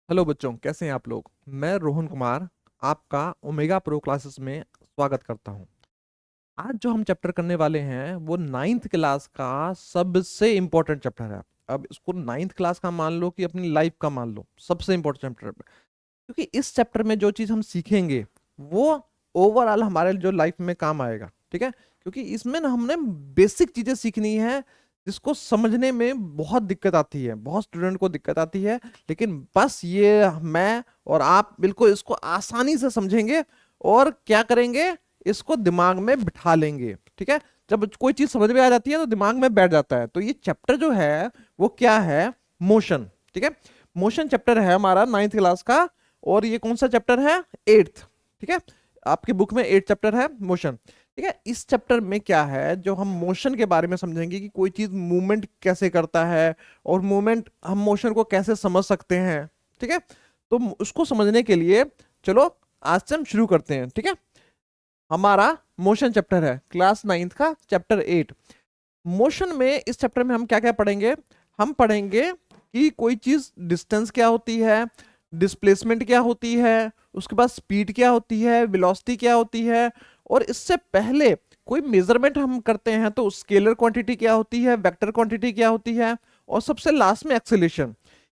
Hello बच्चों, कैसे हैं आप लोग। मैं रोहन कुमार आपका ओमेगा प्रो क्लासेस में स्वागत करता हूं। आज जो हम चैप्टर करने वाले हैं वो नाइन्थ क्लास का सबसे इंपॉर्टेंट चैप्टर है। अब इसको नाइन्थ क्लास का मान लो कि अपनी लाइफ का मान लो, सबसे इंपॉर्टेंट चैप्टर, क्योंकि इस चैप्टर में जो चीज हम सीखेंगे वो ओवरऑल हमारे जो लाइफ में काम आएगा। ठीक है, क्योंकि इसमें ना हमने बेसिक चीजें सीखनी है जिसको समझने में बहुत दिक्कत आती है, बहुत स्टूडेंट को दिक्कत आती है। लेकिन बस ये मैं और आप बिल्कुल इसको आसानी से समझेंगे और क्या करेंगे, इसको दिमाग में बिठा लेंगे। ठीक है, जब कोई चीज समझ में आ जाती है तो दिमाग में बैठ जाता है। तो ये चैप्टर जो है वो क्या है, मोशन। ठीक है, मोशन चैप्टर है हमारा नाइन्थ क्लास का। और ये कौन सा चैप्टर है, एट्थ। ठीक है, आपकी बुक में एट चैप्टर है मोशन। ठीक है, इस चैप्टर में क्या है, जो हम मोशन के बारे में समझेंगे कि कोई चीज मूवमेंट कैसे करता है और मूवमेंट हम मोशन को कैसे समझ सकते हैं। ठीक है, तो उसको समझने के लिए चलो आज से हम शुरू करते हैं। ठीक है, हमारा मोशन चैप्टर है क्लास नाइन्थ का चैप्टर 8। मोशन में इस चैप्टर में हम क्या क्या पढ़ेंगे, हम पढ़ेंगे कि कोई चीज डिस्टेंस क्या होती है, डिस्प्लेसमेंट क्या होती है, उसके बाद स्पीड क्या होती है, वेलोसिटी क्या होती है। और इससे पहले कोई मेजरमेंट हम करते हैं तो स्केलर क्वांटिटी क्या होती है, वेक्टर क्वांटिटी क्या होती है, और सबसे लास्ट में एक्सेलेरेशन।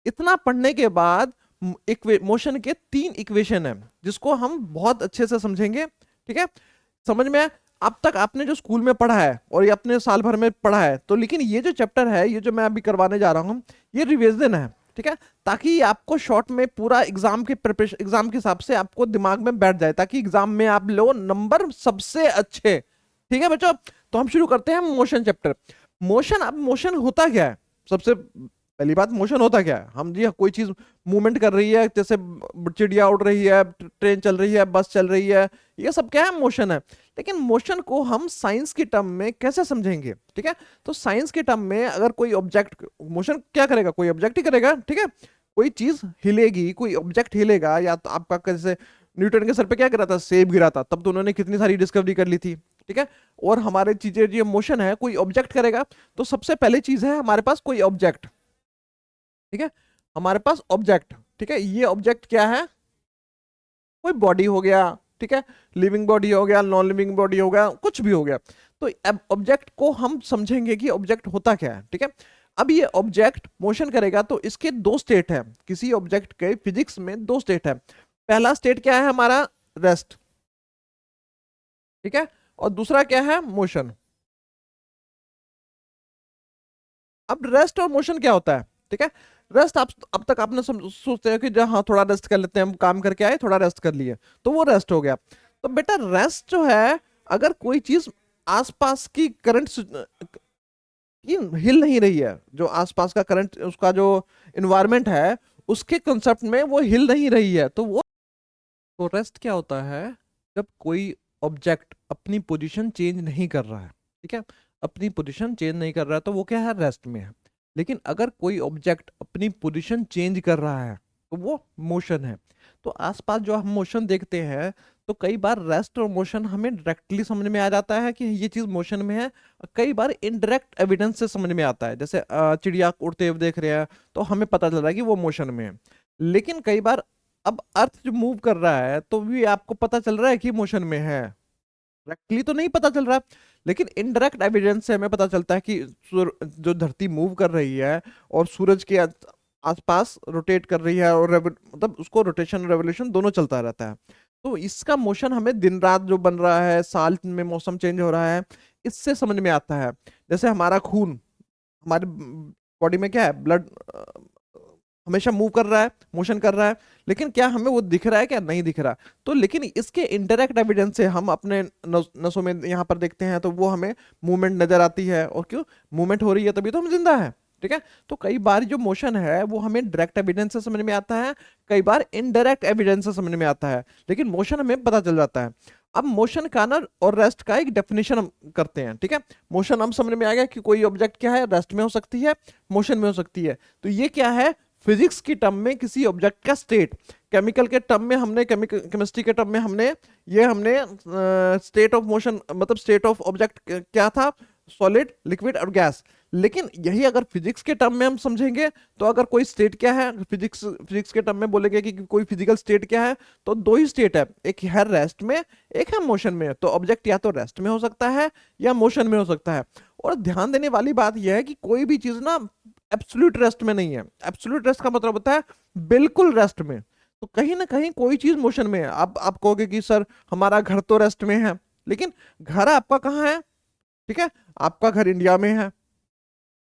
इतना पढ़ने के बाद मोशन के 3 इक्वेशन है जिसको हम बहुत अच्छे से समझेंगे। ठीक है, समझ में आया? अब तक आपने जो स्कूल में पढ़ा है और ये अपने साल भर में पढ़ा है, तो लेकिन ये जो चैप्टर है, ये जो मैं अभी करवाने जा रहा हूँ, ये रिवीजन है। ठीक है, ताकि आपको शॉर्ट में पूरा एग्जाम के प्रिपरेशन, एग्जाम के हिसाब से आपको दिमाग में बैठ जाए, ताकि एग्जाम में आप लो नंबर सबसे अच्छे। ठीक है बच्चों, तो हम शुरू करते हैं मोशन चैप्टर। मोशन, अब मोशन होता क्या है, सबसे पहली बात, मोशन होता क्या है। हम जी कोई चीज मूवमेंट कर रही है, जैसे चिड़िया उड़ रही है, ट्रेन चल रही है, बस चल रही है, ये सब क्या है, मोशन है। लेकिन मोशन को हम साइंस की टर्म में कैसे समझेंगे। ठीक है, तो साइंस के टर्म में अगर कोई ऑब्जेक्ट, मोशन क्या करेगा, कोई ऑब्जेक्ट ही करेगा। ठीक है, कोई चीज हिलेगी, कोई ऑब्जेक्ट हिलेगा, या तो आपका जैसे न्यूटन के सर पे क्या गिरा था, सेब गिरा था, तब तो उन्होंने कितनी सारी डिस्कवरी कर ली थी। ठीक है, और हमारे चीजें जो मोशन है, कोई ऑब्जेक्ट करेगा, तो सबसे पहले चीज है हमारे पास कोई ऑब्जेक्ट। ठीक है, हमारे पास ऑब्जेक्ट। ठीक है, ये ऑब्जेक्ट क्या है, कोई बॉडी हो गया। ठीक है, लिविंग बॉडी हो गया, नॉन लिविंग बॉडी हो गया, कुछ भी हो गया। तो अब ऑब्जेक्ट को हम समझेंगे कि ऑब्जेक्ट होता क्या है। ठीक है, अब ये ऑब्जेक्ट मोशन करेगा तो इसके दो स्टेट है, किसी ऑब्जेक्ट के फिजिक्स में दो स्टेट है। पहला स्टेट क्या है हमारा, रेस्ट। ठीक है, और दूसरा क्या है, मोशन। अब रेस्ट और मोशन क्या होता है। ठीक है, रेस्ट, आप अब तक आपने सोचते हो कि जहाँ हाँ थोड़ा रेस्ट कर लेते हैं, हम काम करके आए थोड़ा रेस्ट कर लिए, तो वो रेस्ट हो गया। तो बेटा रेस्ट जो है, अगर कोई चीज आसपास की करंट हिल नहीं रही है, जो आसपास का करंट, उसका जो इन्वायरमेंट है, उसके कंसेप्ट में वो हिल नहीं रही है, तो वो, तो रेस्ट क्या होता है, जब कोई ऑब्जेक्ट अपनी पोजीशन चेंज नहीं कर रहा है। ठीक है, अपनी पोजीशन चेंज नहीं कर रहा है तो वो क्या है, रेस्ट में है। लेकिन अगर कोई ऑब्जेक्ट अपनी पोजीशन चेंज कर रहा है तो वो मोशन है। तो आसपास जो हम मोशन देखते हैं, तो कई बार रेस्ट और मोशन हमें डायरेक्टली समझ में आ जाता है कि ये चीज मोशन में है, और कई बार इनडायरेक्ट एविडेंस से समझ में आता है। जैसे चिड़िया उड़ते हुए देख रहे हैं तो हमें पता चल रहा है कि वो मोशन में है। लेकिन कई बार अब अर्थ जो मूव कर रहा है तो भी आपको पता चल रहा है कि मोशन में है, डायरेक्टली तो नहीं पता चल रहा, लेकिन इनडायरेक्ट एविडेंस से हमें पता चलता है कि जो धरती मूव कर रही है और सूरज के आसपास रोटेट कर रही है, और मतलब उसको रोटेशन रेवोल्यूशन दोनों चलता रहता है। तो इसका मोशन हमें दिन रात जो बन रहा है, साल में मौसम चेंज हो रहा है, इससे समझ में आता है। जैसे हमारा खून, हमारे बॉडी में क्या है, ब्लड हमेशा मूव कर रहा है, मोशन कर रहा है, लेकिन क्या हमें वो दिख रहा है, क्या नहीं दिख रहा। तो लेकिन इसके इनडायरेक्ट एविडेंस से हम अपने नसों में यहाँ पर देखते हैं तो वो हमें मूवमेंट नजर आती है, और क्यों, मूवमेंट हो रही है तभी तो हम जिंदा है। ठीक है, तो कई बार जो मोशन है वो हमें डायरेक्ट एविडेंस से समझ में आता है, कई बार इनडायरेक्ट एविडेंस से समझ में आता है, लेकिन मोशन हमें पता चल जाता है। अब मोशन का ना और रेस्ट का एक डेफिनेशन हम करते हैं। ठीक है, मोशन हम समझ में आ गया कि कोई ऑब्जेक्ट क्या है, रेस्ट में हो सकती है, मोशन में हो सकती है। तो ये क्या है, फिजिक्स की टर्म में किसी ऑब्जेक्ट का स्टेट। केमिकल के टर्म में हमने, केमिस्ट्री के टर्म में हमने स्टेट ऑफ मोशन, मतलब स्टेट ऑफ ऑब्जेक्ट क्या था, सॉलिड, लिक्विड और गैस। लेकिन यही अगर फिजिक्स के टर्म में हम समझेंगे तो अगर कोई स्टेट क्या है, फिजिक्स फिजिक्स के टर्म में बोलेंगे कि कोई फिजिकल स्टेट क्या है, तो दो ही स्टेट है, एक है रेस्ट में, एक है मोशन में। तो ऑब्जेक्ट या तो रेस्ट में हो सकता है या मोशन में हो सकता है। और ध्यान देने वाली बात यह है कि कोई भी चीज ना एब्सोल्यूट रेस्ट में नहीं है। एब्सोल्यूट रेस्ट का मतलब होता है बिल्कुल रेस्ट में। तो कहीं ना कहीं कोई चीज मोशन में है। आप कहोगे कि सर हमारा घर तो रेस्ट में है, लेकिन घर आपका कहाँ है? ठीक है, आपका घर इंडिया में है,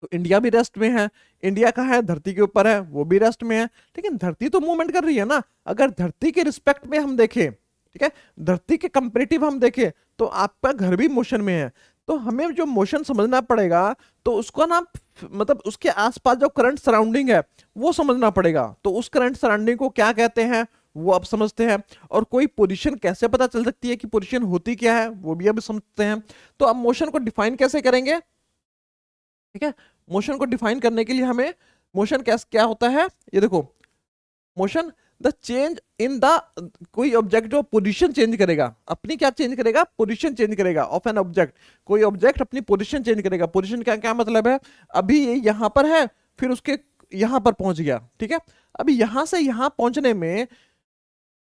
तो इंडिया भी रेस्ट में है। इंडिया कहाँ है? धरती के ऊपर है, वो भी रेस्ट में है। लेकिन धरती तो मूवमेंट कर रही है ना। अगर धरती के रिस्पेक्ट में हम देखें, ठीक है, धरती के कंपेरेटिव हम देखें, तो आपका घर भी मोशन में है। तो हमें जो मोशन समझना पड़ेगा, तो उसको ना मतलब उसके आसपास जो करंट सराउंडिंग है वो समझना पड़ेगा। तो उस करंट सराउंडिंग को क्या कहते हैं वो अब समझते हैं। और कोई पोजीशन कैसे पता चल सकती है कि पोजीशन होती क्या है, वो भी अब समझते हैं। तो अब मोशन को डिफाइन कैसे करेंगे? ठीक है, मोशन को डिफाइन करने के लिए हमें मोशन क्या होता है, ये देखो, motion the change in the, कोई ऑब्जेक्ट जो पोजीशन चेंज करेगा, अपनी क्या चेंज करेगा? पोजीशन चेंज करेगा ऑफ एन ऑब्जेक्ट। कोई ऑब्जेक्ट अपनी पोजीशन चेंज करेगा। पोजीशन का क्या मतलब है? अभी ये यहां पर है, फिर उसके यहां पर पहुंच गया, ठीक है। अभी यहां से यहां पहुंचने में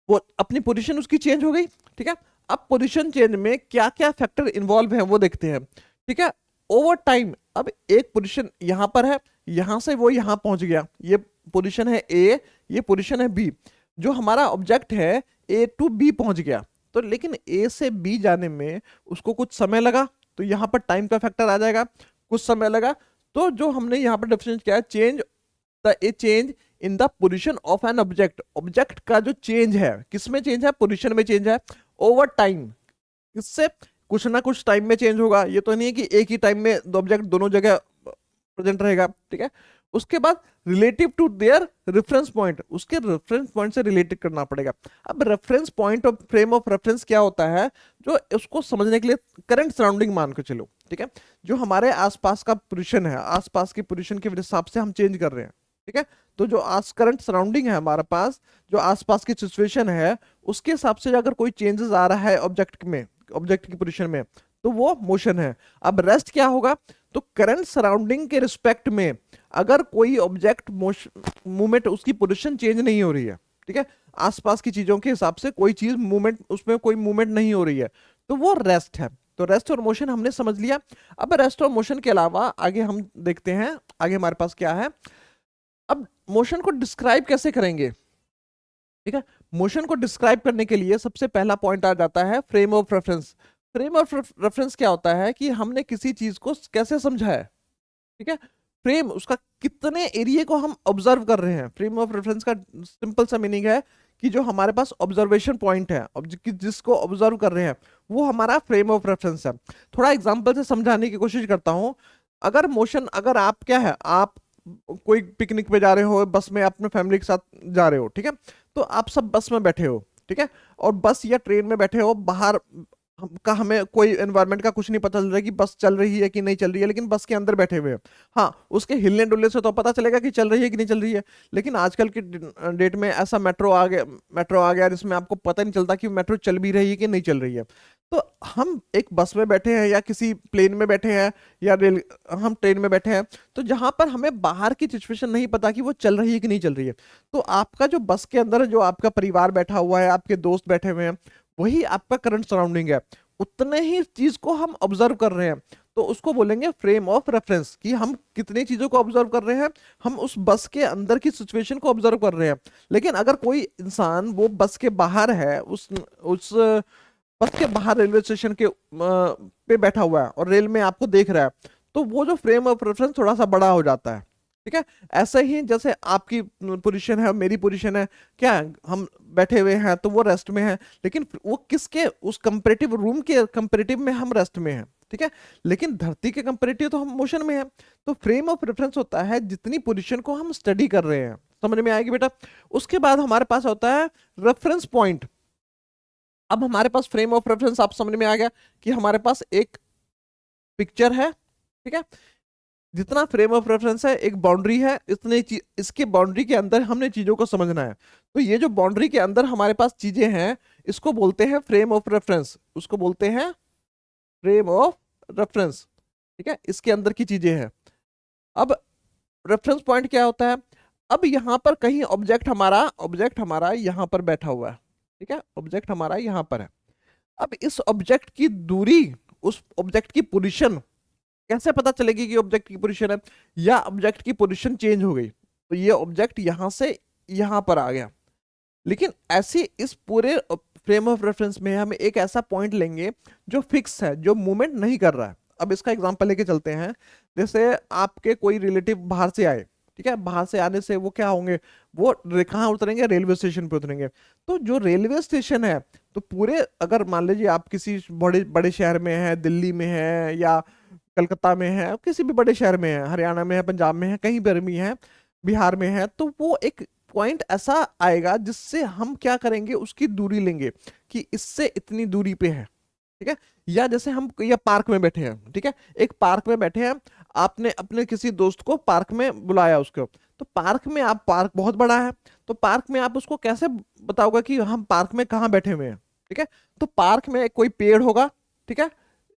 वो अपनी पोजीशन उसकी चेंज हो गई, ठीक है। अब पोजीशन चेंज में क्या क्या फैक्टर इन्वॉल्व है वो देखते हैं, ठीक है। ओवर टाइम अब एक पोजीशन यहां पर है, यहां से वो यहां पहुंच गया, ये पोजीशन है ए, ये पोजीशन है बी। जो हमारा ऑब्जेक्ट है ए टू बी पहुंच गया, तो लेकिन ए से बी जाने में उसको कुछ समय लगा, तो यहां पर टाइम का फैक्टर आ जाएगा, कुछ समय लगा। तो जो हमने यहां पर डिफरेंस किया है, change the A change in the position of an object. Object का जो चेंज है किस में चेंज है? पोजीशन में चेंज है ओवर टाइम। इससे कुछ ना कुछ टाइम में चेंज होगा, ये तो नहीं है कि एक ही टाइम में दो ऑब्जेक्ट दोनों जगह प्रेजेंट रहेगा, ठीक है। उसके बाद relative to their reference point, उसके रेफरेंस पॉइंट से रिलेटेड करना पड़ेगा। अब रेफरेंस पॉइंट और फ्रेम ऑफ रेफरेंस क्या होता है? जो उसको समझने के लिए करंट सराउंडिंग मान के चलो, ठीक है। जो हमारे आसपास का पोजीशन है, आसपास की पोजीशन के हिसाब से हम चेंज कर रहे हैं, ठीक है। तो जो आज करंट सराउंडिंग है हमारे पास, जो आसपास की सिचुएशन है, उसके हिसाब से अगर कोई चेंजेस आ रहा है ऑब्जेक्ट में, ऑब्जेक्ट की पोजीशन में, तो वो मोशन है। अब रेस्ट क्या होगा? तो करंट सराउंडिंग के रिस्पेक्ट में अगर कोई ऑब्जेक्ट मूवमेंट, उसकी पोजीशन चेंज नहीं हो रही है, ठीक है, आसपास की चीजों के हिसाब से कोई चीज मूवमेंट, उसमें कोई मूवमेंट नहीं हो रही है, तो वो रेस्ट है। तो रेस्ट और मोशन हमने समझ लिया। अब रेस्ट और मोशन के अलावा आगे हम देखते हैं, आगे हमारे पास क्या है। अब मोशन को डिस्क्राइब कैसे करेंगे? ठीक है, मोशन को डिस्क्राइब करने के लिए सबसे पहला पॉइंट आ जाता है frame of reference. Frame of reference क्या होता है कि हमने किसी चीज को कैसे समझा है, ठीक है। फ्रेम उसका कितने एरिया को हम ऑब्जर्व कर रहे हैं। फ्रेम ऑफ रेफरेंस का सिंपल सा मीनिंग है कि जो हमारे पास ऑब्जर्वेशन पॉइंट है, जिसको ऑब्जर्व कर रहे हैं, वो हमारा फ्रेम ऑफ रेफरेंस है। थोड़ा एग्जांपल से समझाने की कोशिश करता हूं। अगर मोशन, अगर आप क्या है, आप कोई पिकनिक पे जा रहे हो, बस में अपने फैमिली के साथ जा रहे हो, ठीक है। तो आप सब बस में बैठे हो, ठीक है, और बस या ट्रेन में बैठे हो, बाहर का हमें कोई एनवायरनमेंट का कुछ नहीं पता चल रहा है कि बस चल रही है कि नहीं चल रही है, लेकिन बस के अंदर बैठे हुए हैं। हाँ, उसके हिलने डुलने से तो पता चलेगा कि चल रही है कि नहीं चल रही है। लेकिन आजकल की डेट में ऐसा मेट्रो आ गया जिसमें आपको पता नहीं चलता कि मेट्रो चल भी रही है कि नहीं चल रही है। तो हम एक बस में बैठे हैं या किसी प्लेन में बैठे हैं या हम ट्रेन में बैठे हैं, तो जहां पर हमें बाहर की सिचुएशन नहीं पता कि वो चल रही है कि नहीं चल रही है, तो आपका जो बस के अंदर जो आपका परिवार बैठा हुआ है, आपके दोस्त बैठे हुए हैं, वही आपका करंट सराउंडिंग है। उतने ही चीज को हम ऑब्जर्व कर रहे हैं, तो उसको बोलेंगे फ्रेम ऑफ रेफरेंस, कि हम कितनी चीजों को ऑब्जर्व कर रहे हैं। हम उस बस के अंदर की सिचुएशन को ऑब्जर्व कर रहे हैं। लेकिन अगर कोई इंसान वो बस के बाहर है, उस बस के बाहर रेलवे स्टेशन के पे बैठा हुआ है और रेल में आपको देख रहा है, तो वो जो फ्रेम ऑफ रेफरेंस थोड़ा सा बड़ा हो जाता है, ठीक है। ऐसे ही जैसे आपकी पोजीशन है, मेरी पोजीशन है, क्या है, हम बैठे हुए हैं तो वो रेस्ट में है, लेकिन वो किसके, उस कंपेरेटिव रूम के कंपेरेटिव में हम रेस्ट में हैं, ठीक है। लेकिन धरती के कंपेरेटिव तो हम मोशन में हैं। तो फ्रेम ऑफ रेफरेंस होता है जितनी पोजीशन को हम स्टडी कर रहे हैं। समझ में आएगी बेटा? उसके बाद हमारे पास होता है रेफरेंस पॉइंट। अब हमारे पास फ्रेम ऑफ रेफरेंस आप समझ में आ गया कि हमारे पास एक पिक्चर है, ठीक है, जितना फ्रेम ऑफ रेफरेंस है, एक बाउंड्री है, इतने इसके बाउंड्री के अंदर हमने चीजों को समझना है। तो ये जो बाउंड्री के अंदर हमारे पास चीजें हैं, इसको बोलते हैं फ्रेम ऑफ रेफरेंस, उसको बोलते हैं फ्रेम ऑफ रेफरेंस, ठीक है। इसके अंदर की चीजें हैं। अब रेफरेंस पॉइंट क्या होता है? अब यहाँ पर कहीं ऑब्जेक्ट हमारा यहाँ पर बैठा हुआ है, ठीक है, ऑब्जेक्ट हमारा यहाँ पर है। अब इस ऑब्जेक्ट की दूरी, उस ऑब्जेक्ट की पोजीशन कैसे पता चलेगी कि ऑब्जेक्ट की पोजीशन है, या ऑब्जेक्ट की पोजीशन चेंज हो गई तो ये ऑब्जेक्ट यहां से यहां पर आ गया। लेकिन ऐसी इस पूरे फ्रेम ऑफ रेफरेंस में हम एक ऐसा पॉइंट लेंगे जो फिक्स है, जो मूवमेंट नहीं कर रहा है। अब इसका एग्जांपल लेके चलते हैं। जैसे आपके कोई रिलेटिव बाहर से आए, ठीक है, बाहर से आने से वो क्या होंगे, वो कहाँ उतरेंगे, रेलवे स्टेशन पे उतरेंगे। तो जो रेलवे स्टेशन है, तो पूरे, अगर मान लीजिए आप किसी बड़े बड़े शहर में है, दिल्ली में है या कलकत्ता में है, किसी भी बड़े शहर में है, हरियाणा में है, पंजाब में है, कहीं पर भी है, बिहार में है, तो वो एक पॉइंट ऐसा आएगा जिससे हम क्या करेंगे, उसकी दूरी लेंगे कि इससे इतनी दूरी पे है, ठीक है। या जैसे हम या पार्क में बैठे हैं, ठीक है, एक पार्क में बैठे हैं, आपने अपने किसी दोस्त को पार्क में बुलाया उसको, तो पार्क में आप, पार्क बहुत बड़ा है, तो पार्क में आप उसको कैसे बताओगे कि हम पार्क में कहाँ बैठे हुए हैं, ठीक है। तो पार्क में कोई पेड़ होगा, ठीक है,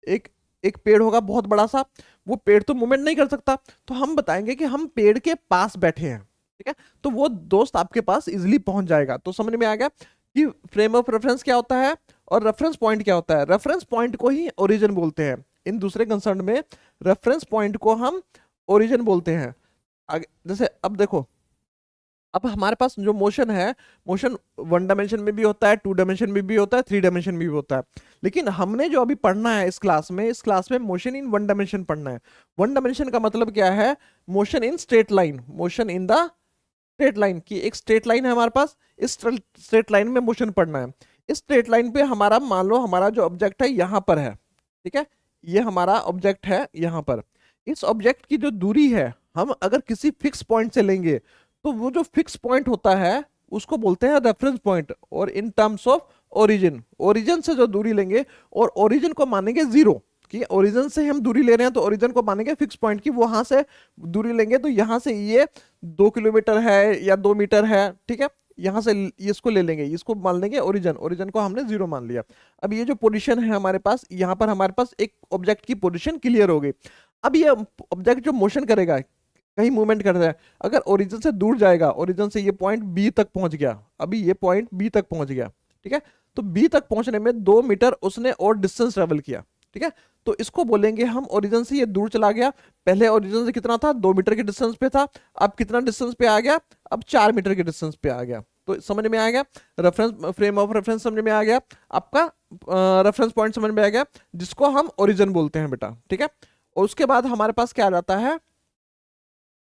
एक एक पेड़ होगा बहुत बड़ा सा, वो पेड़ तो मूवमेंट नहीं कर सकता, तो हम बताएंगे कि हम पेड़ के पास बैठे हैं, ठीक है। तो वो दोस्त आपके पास इजिली पहुंच जाएगा। तो समझ में आ गया कि फ्रेम ऑफ रेफरेंस क्या होता है और रेफरेंस पॉइंट क्या होता है। रेफरेंस पॉइंट को ही ओरिजिन बोलते हैं, इन दूसरे कंसर्न में रेफरेंस पॉइंट को हम ओरिजिन बोलते हैं। जैसे अब देखो, अब हमारे पास जो मोशन है, मोशन वन डायमेंशन में भी होता है, टू डायमेंशन में भी होता है, थ्री डायमेंशन में भी होता है। लेकिन हमने जो अभी पढ़ना है इस क्लास में मोशन इन वन डायमेंशन पढ़ना है। वन डायमेंशन का मतलब क्या है, motion in straight line, motion in the straight line, की एक स्ट्रेट लाइन है हमारे पास, इस स्ट्रेट लाइन में मोशन पढ़ना है। इस स्ट्रेट लाइन पे हमारा, मान लो हमारा जो ऑब्जेक्ट है यहाँ पर है, ठीक है, ये हमारा ऑब्जेक्ट है यहाँ पर। इस ऑब्जेक्ट की जो दूरी है, हम अगर किसी फिक्स पॉइंट से लेंगे, तो वो जो फिक्स पॉइंट होता है उसको बोलते हैं रेफरेंस पॉइंट। और in terms of origin, origin से जो दूरी लेंगे, और ओरिजिन को मानेंगे जीरो, कि ओरिजिन से हम दूरी ले रहे हैं, तो ओरिजिन को मानेंगे फिक्स पॉइंट की, वहां से दूरी लेंगे, तो यहां से ये 2 किलोमीटर है या 2 मीटर है, ठीक है, यहां से इसको ले लेंगे, इसको मान लेंगे ओरिजिन, ओरिजिन को हमने जीरो मान लिया। अब ये जो पोजीशन है हमारे पास, यहाँ पर हमारे पास एक ऑब्जेक्ट की पोजीशन क्लियर हो गई। अब ये ऑब्जेक्ट जो मोशन करेगा, कहीं मूवमेंट कर रहा है, अगर ओरिजिन से दूर जाएगा, ओरिजिन से ये पॉइंट बी तक पहुंच गया, अभी ये पॉइंट बी तक पहुंच गया, ठीक है, तो बी तक पहुंचने में 2 मीटर उसने और डिस्टेंस ट्रेवल किया, ठीक है। तो इसको बोलेंगे हम, ओरिजिन से ये दूर चला गया, पहले ओरिजिन से कितना था, 2 मीटर के डिस्टेंस पे था, अब कितना डिस्टेंस पे आ गया, अब 4 मीटर के डिस्टेंस पे आ गया। तो समझ में आ गया, रेफरेंस, फ्रेम ऑफ रेफरेंस समझ में आ गया आपका, रेफरेंस पॉइंट समझ में आ गया, जिसको हम ओरिजिन बोलते हैं बेटा, ठीक है। और उसके बाद हमारे पास क्या आ जाता है,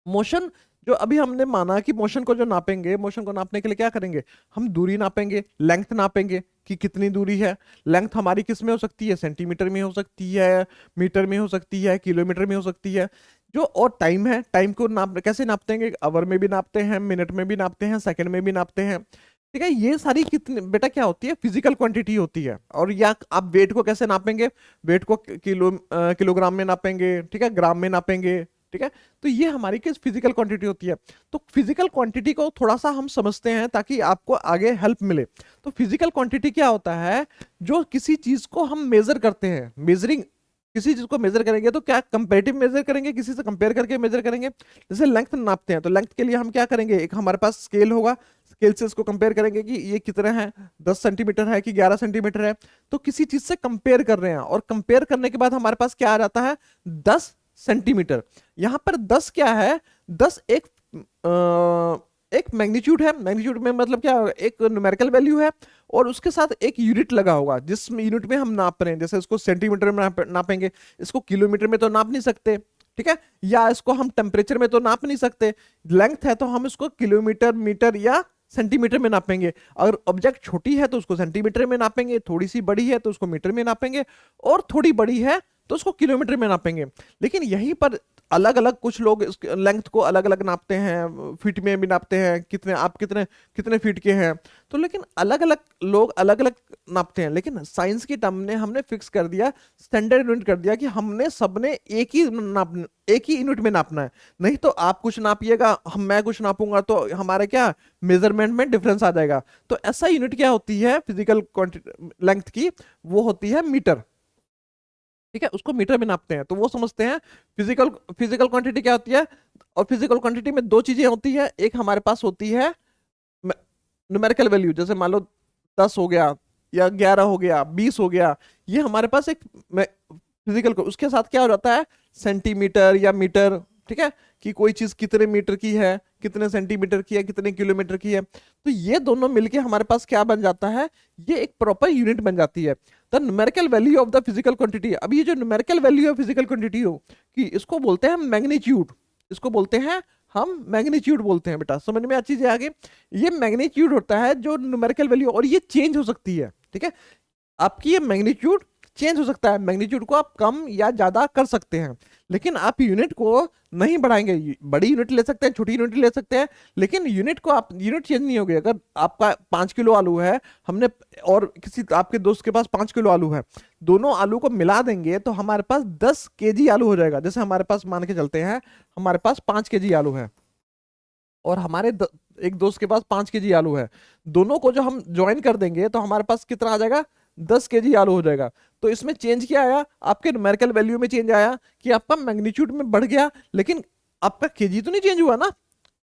मोशन। जो अभी हमने माना कि मोशन को जो नापेंगे, मोशन को नापने के लिए क्या करेंगे, हम दूरी नापेंगे, लेंथ नापेंगे कि कितनी दूरी है। लेंथ हमारी किस में हो सकती है, सेंटीमीटर में हो सकती है, मीटर में हो सकती है, किलोमीटर में हो सकती है। जो और टाइम है, टाइम को नाप कैसे नापते हैं, आवर में भी नापते हैं, मिनट में भी नापते हैं, सेकंड में भी नापते हैं, ठीक है। ये सारी कितनी बेटा क्या होती है, फिजिकल क्वांटिटी होती है। और या आप वेट को कैसे नापेंगे, वेट को किलोग्राम में नापेंगे, ठीक है, ग्राम में नापेंगे, ठीक है। तो ये हमारी किस फिजिकल क्वांटिटी होती है। तो फिजिकल क्वांटिटी को थोड़ा सा हम समझते हैं ताकि आपको आगे हेल्प मिले। तो फिजिकल क्वांटिटी क्या होता है, जो किसी चीज को हम मेजर करते हैं, मेजरिंग, किसी चीज को मेजर करेंगे तो क्या कंपेरेटिव मेजर करेंगे, किसी से कंपेयर करके मेजर करेंगे। जैसे लेंथ नापते हैं, तो लेंथ के लिए हम क्या करेंगे, एक हमारे पास स्केल होगा, स्केल से इसको कंपेयर करेंगे कि ये कितना है, 10 सेंटीमीटर है कि 11 सेंटीमीटर है। तो किसी चीज से कंपेयर कर रहे हैं, और कंपेयर करने के बाद हमारे पास क्या आ जाता है, 10 सेंटीमीटर। यहां पर 10 क्या है, 10 एक मैग्नीट्यूड है। मैग्नीट्यूड में मतलब क्या, एक न्यूमेरिकल वैल्यू है, और उसके साथ एक यूनिट लगा होगा, जिस यूनिट में हम नाप रहे हैं। जैसे इसको सेंटीमीटर में नापेंगे, इसको किलोमीटर में तो नाप नहीं सकते, ठीक है, या इसको हम टेम्परेचर में तो नाप नहीं सकते। लेंथ है तो हम इसको किलोमीटर, मीटर या सेंटीमीटर में नापेंगे। अगर ऑब्जेक्ट छोटी है तो उसको सेंटीमीटर में नापेंगे, थोड़ी सी बड़ी है तो उसको मीटर में नापेंगे, और थोड़ी बड़ी है तो उसको किलोमीटर में नापेंगे। लेकिन यहीं पर अलग अलग, कुछ लोग लेंथ को अलग अलग नापते हैं, फीट में भी नापते हैं, कितने आप कितने कितने फीट के हैं। तो लेकिन अलग अलग लोग अलग अलग नापते हैं। लेकिन साइंस की टर्म ने हमने फिक्स कर दिया, स्टैंडर्ड यूनिट कर दिया कि हमने सबने एक ही यूनिट में नापना है। नहीं तो आप कुछ नापिएगा, मैं कुछ नापूंगा, तो हमारे क्या मेजरमेंट में डिफरेंस आ जाएगा। तो ऐसा यूनिट क्या होती है फिजिकल क्वांटिटी लेंथ की, वो होती है मीटर। ठीक है, उसको मीटर में नापते हैं, तो वो समझते हैं फिजिकल फिजिकल क्वांटिटी क्या होती है। और फिजिकल क्वांटिटी में दो चीजें होती है, एक हमारे पास होती है न्यूमेरिकल वैल्यू, जैसे मान लो 10 हो गया या 11 हो गया 20 हो गया, ये हमारे पास एक फिजिकल को, उसके साथ क्या हो जाता है सेंटीमीटर या मीटर। ठीक है, कि कोई चीज कितने मीटर की है, कितने सेंटीमीटर की है, कितने किलोमीटर की है, तो ये दोनों मिलके हमारे पास क्या बन जाता है, ये एक प्रॉपर यूनिट बन जाती है, the numerical value of the physical quantity. अब ये जो numerical value of physical quantity हो, कि इसको बोलते हैं मैग्नीट्यूड, इसको बोलते हैं हम मैग्नीट्यूड बोलते हैं बेटा, समझ में अच्छी चीजें आगे। ये मैग्नीट्यूड होता है जो न्यूमेरिकल वैल्यू, और ये चेंज हो सकती है। ठीक है, आपकी ये मैग्नीट्यूड चेंज हो सकता है, मैग्नीट्यूड को आप कम या ज्यादा कर सकते हैं, लेकिन आप यूनिट को नहीं बढ़ाएंगे। बड़ी यूनिट ले सकते हैं, छोटी यूनिट ले सकते हैं, लेकिन यूनिट को आप, यूनिट चेंज नहीं होगी। अगर आपका 5 किलो आलू है, हमने, और किसी आपके दोस्त के पास 5 किलो आलू है, दोनों आलू को मिला देंगे तो हमारे पास 10 kg आलू हो जाएगा। जैसे हमारे पास मान के चलते हैं हमारे पास 5 kg आलू है, और हमारे एक दोस्त के पास 5 kg आलू है, दोनों को जो हम ज्वाइन कर देंगे तो हमारे पास कितना आ जाएगा, 10 kg आलू हो जाएगा। तो इसमें चेंज क्या आया, आपके न्यूमेरिकल वैल्यू में चेंज आया, कि आपका मैग्नीट्यूड में बढ़ गया, लेकिन आपका केजी तो नहीं चेंज हुआ ना,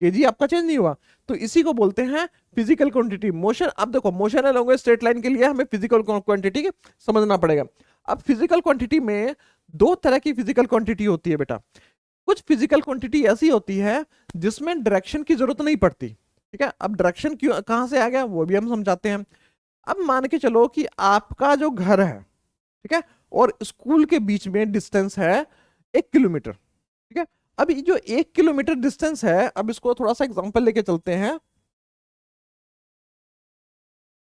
केजी आपका चेंज नहीं हुआ। तो इसी को बोलते हैं फिजिकल क्वांटिटी। मोशन, अब देखो मोशन अलोंग स्ट्रेट लाइन के लिए हमें फिजिकल क्वांटिटी समझना पड़ेगा। अब फिजिकल क्वांटिटी में दो तरह की फिजिकल क्वांटिटी होती है बेटा। कुछ फिजिकल क्वांटिटी ऐसी होती है जिसमें डायरेक्शन की जरूरत नहीं पड़ती। ठीक है, अब डायरेक्शन क्यों कहां से आ गया वो भी हम समझाते हैं। अब मान के चलो कि आपका जो घर है, ठीक है, और स्कूल के बीच में डिस्टेंस है 1 किलोमीटर। ठीक है, अब ये जो 1 किलोमीटर डिस्टेंस है, अब इसको थोड़ा सा एग्जांपल लेके चलते हैं।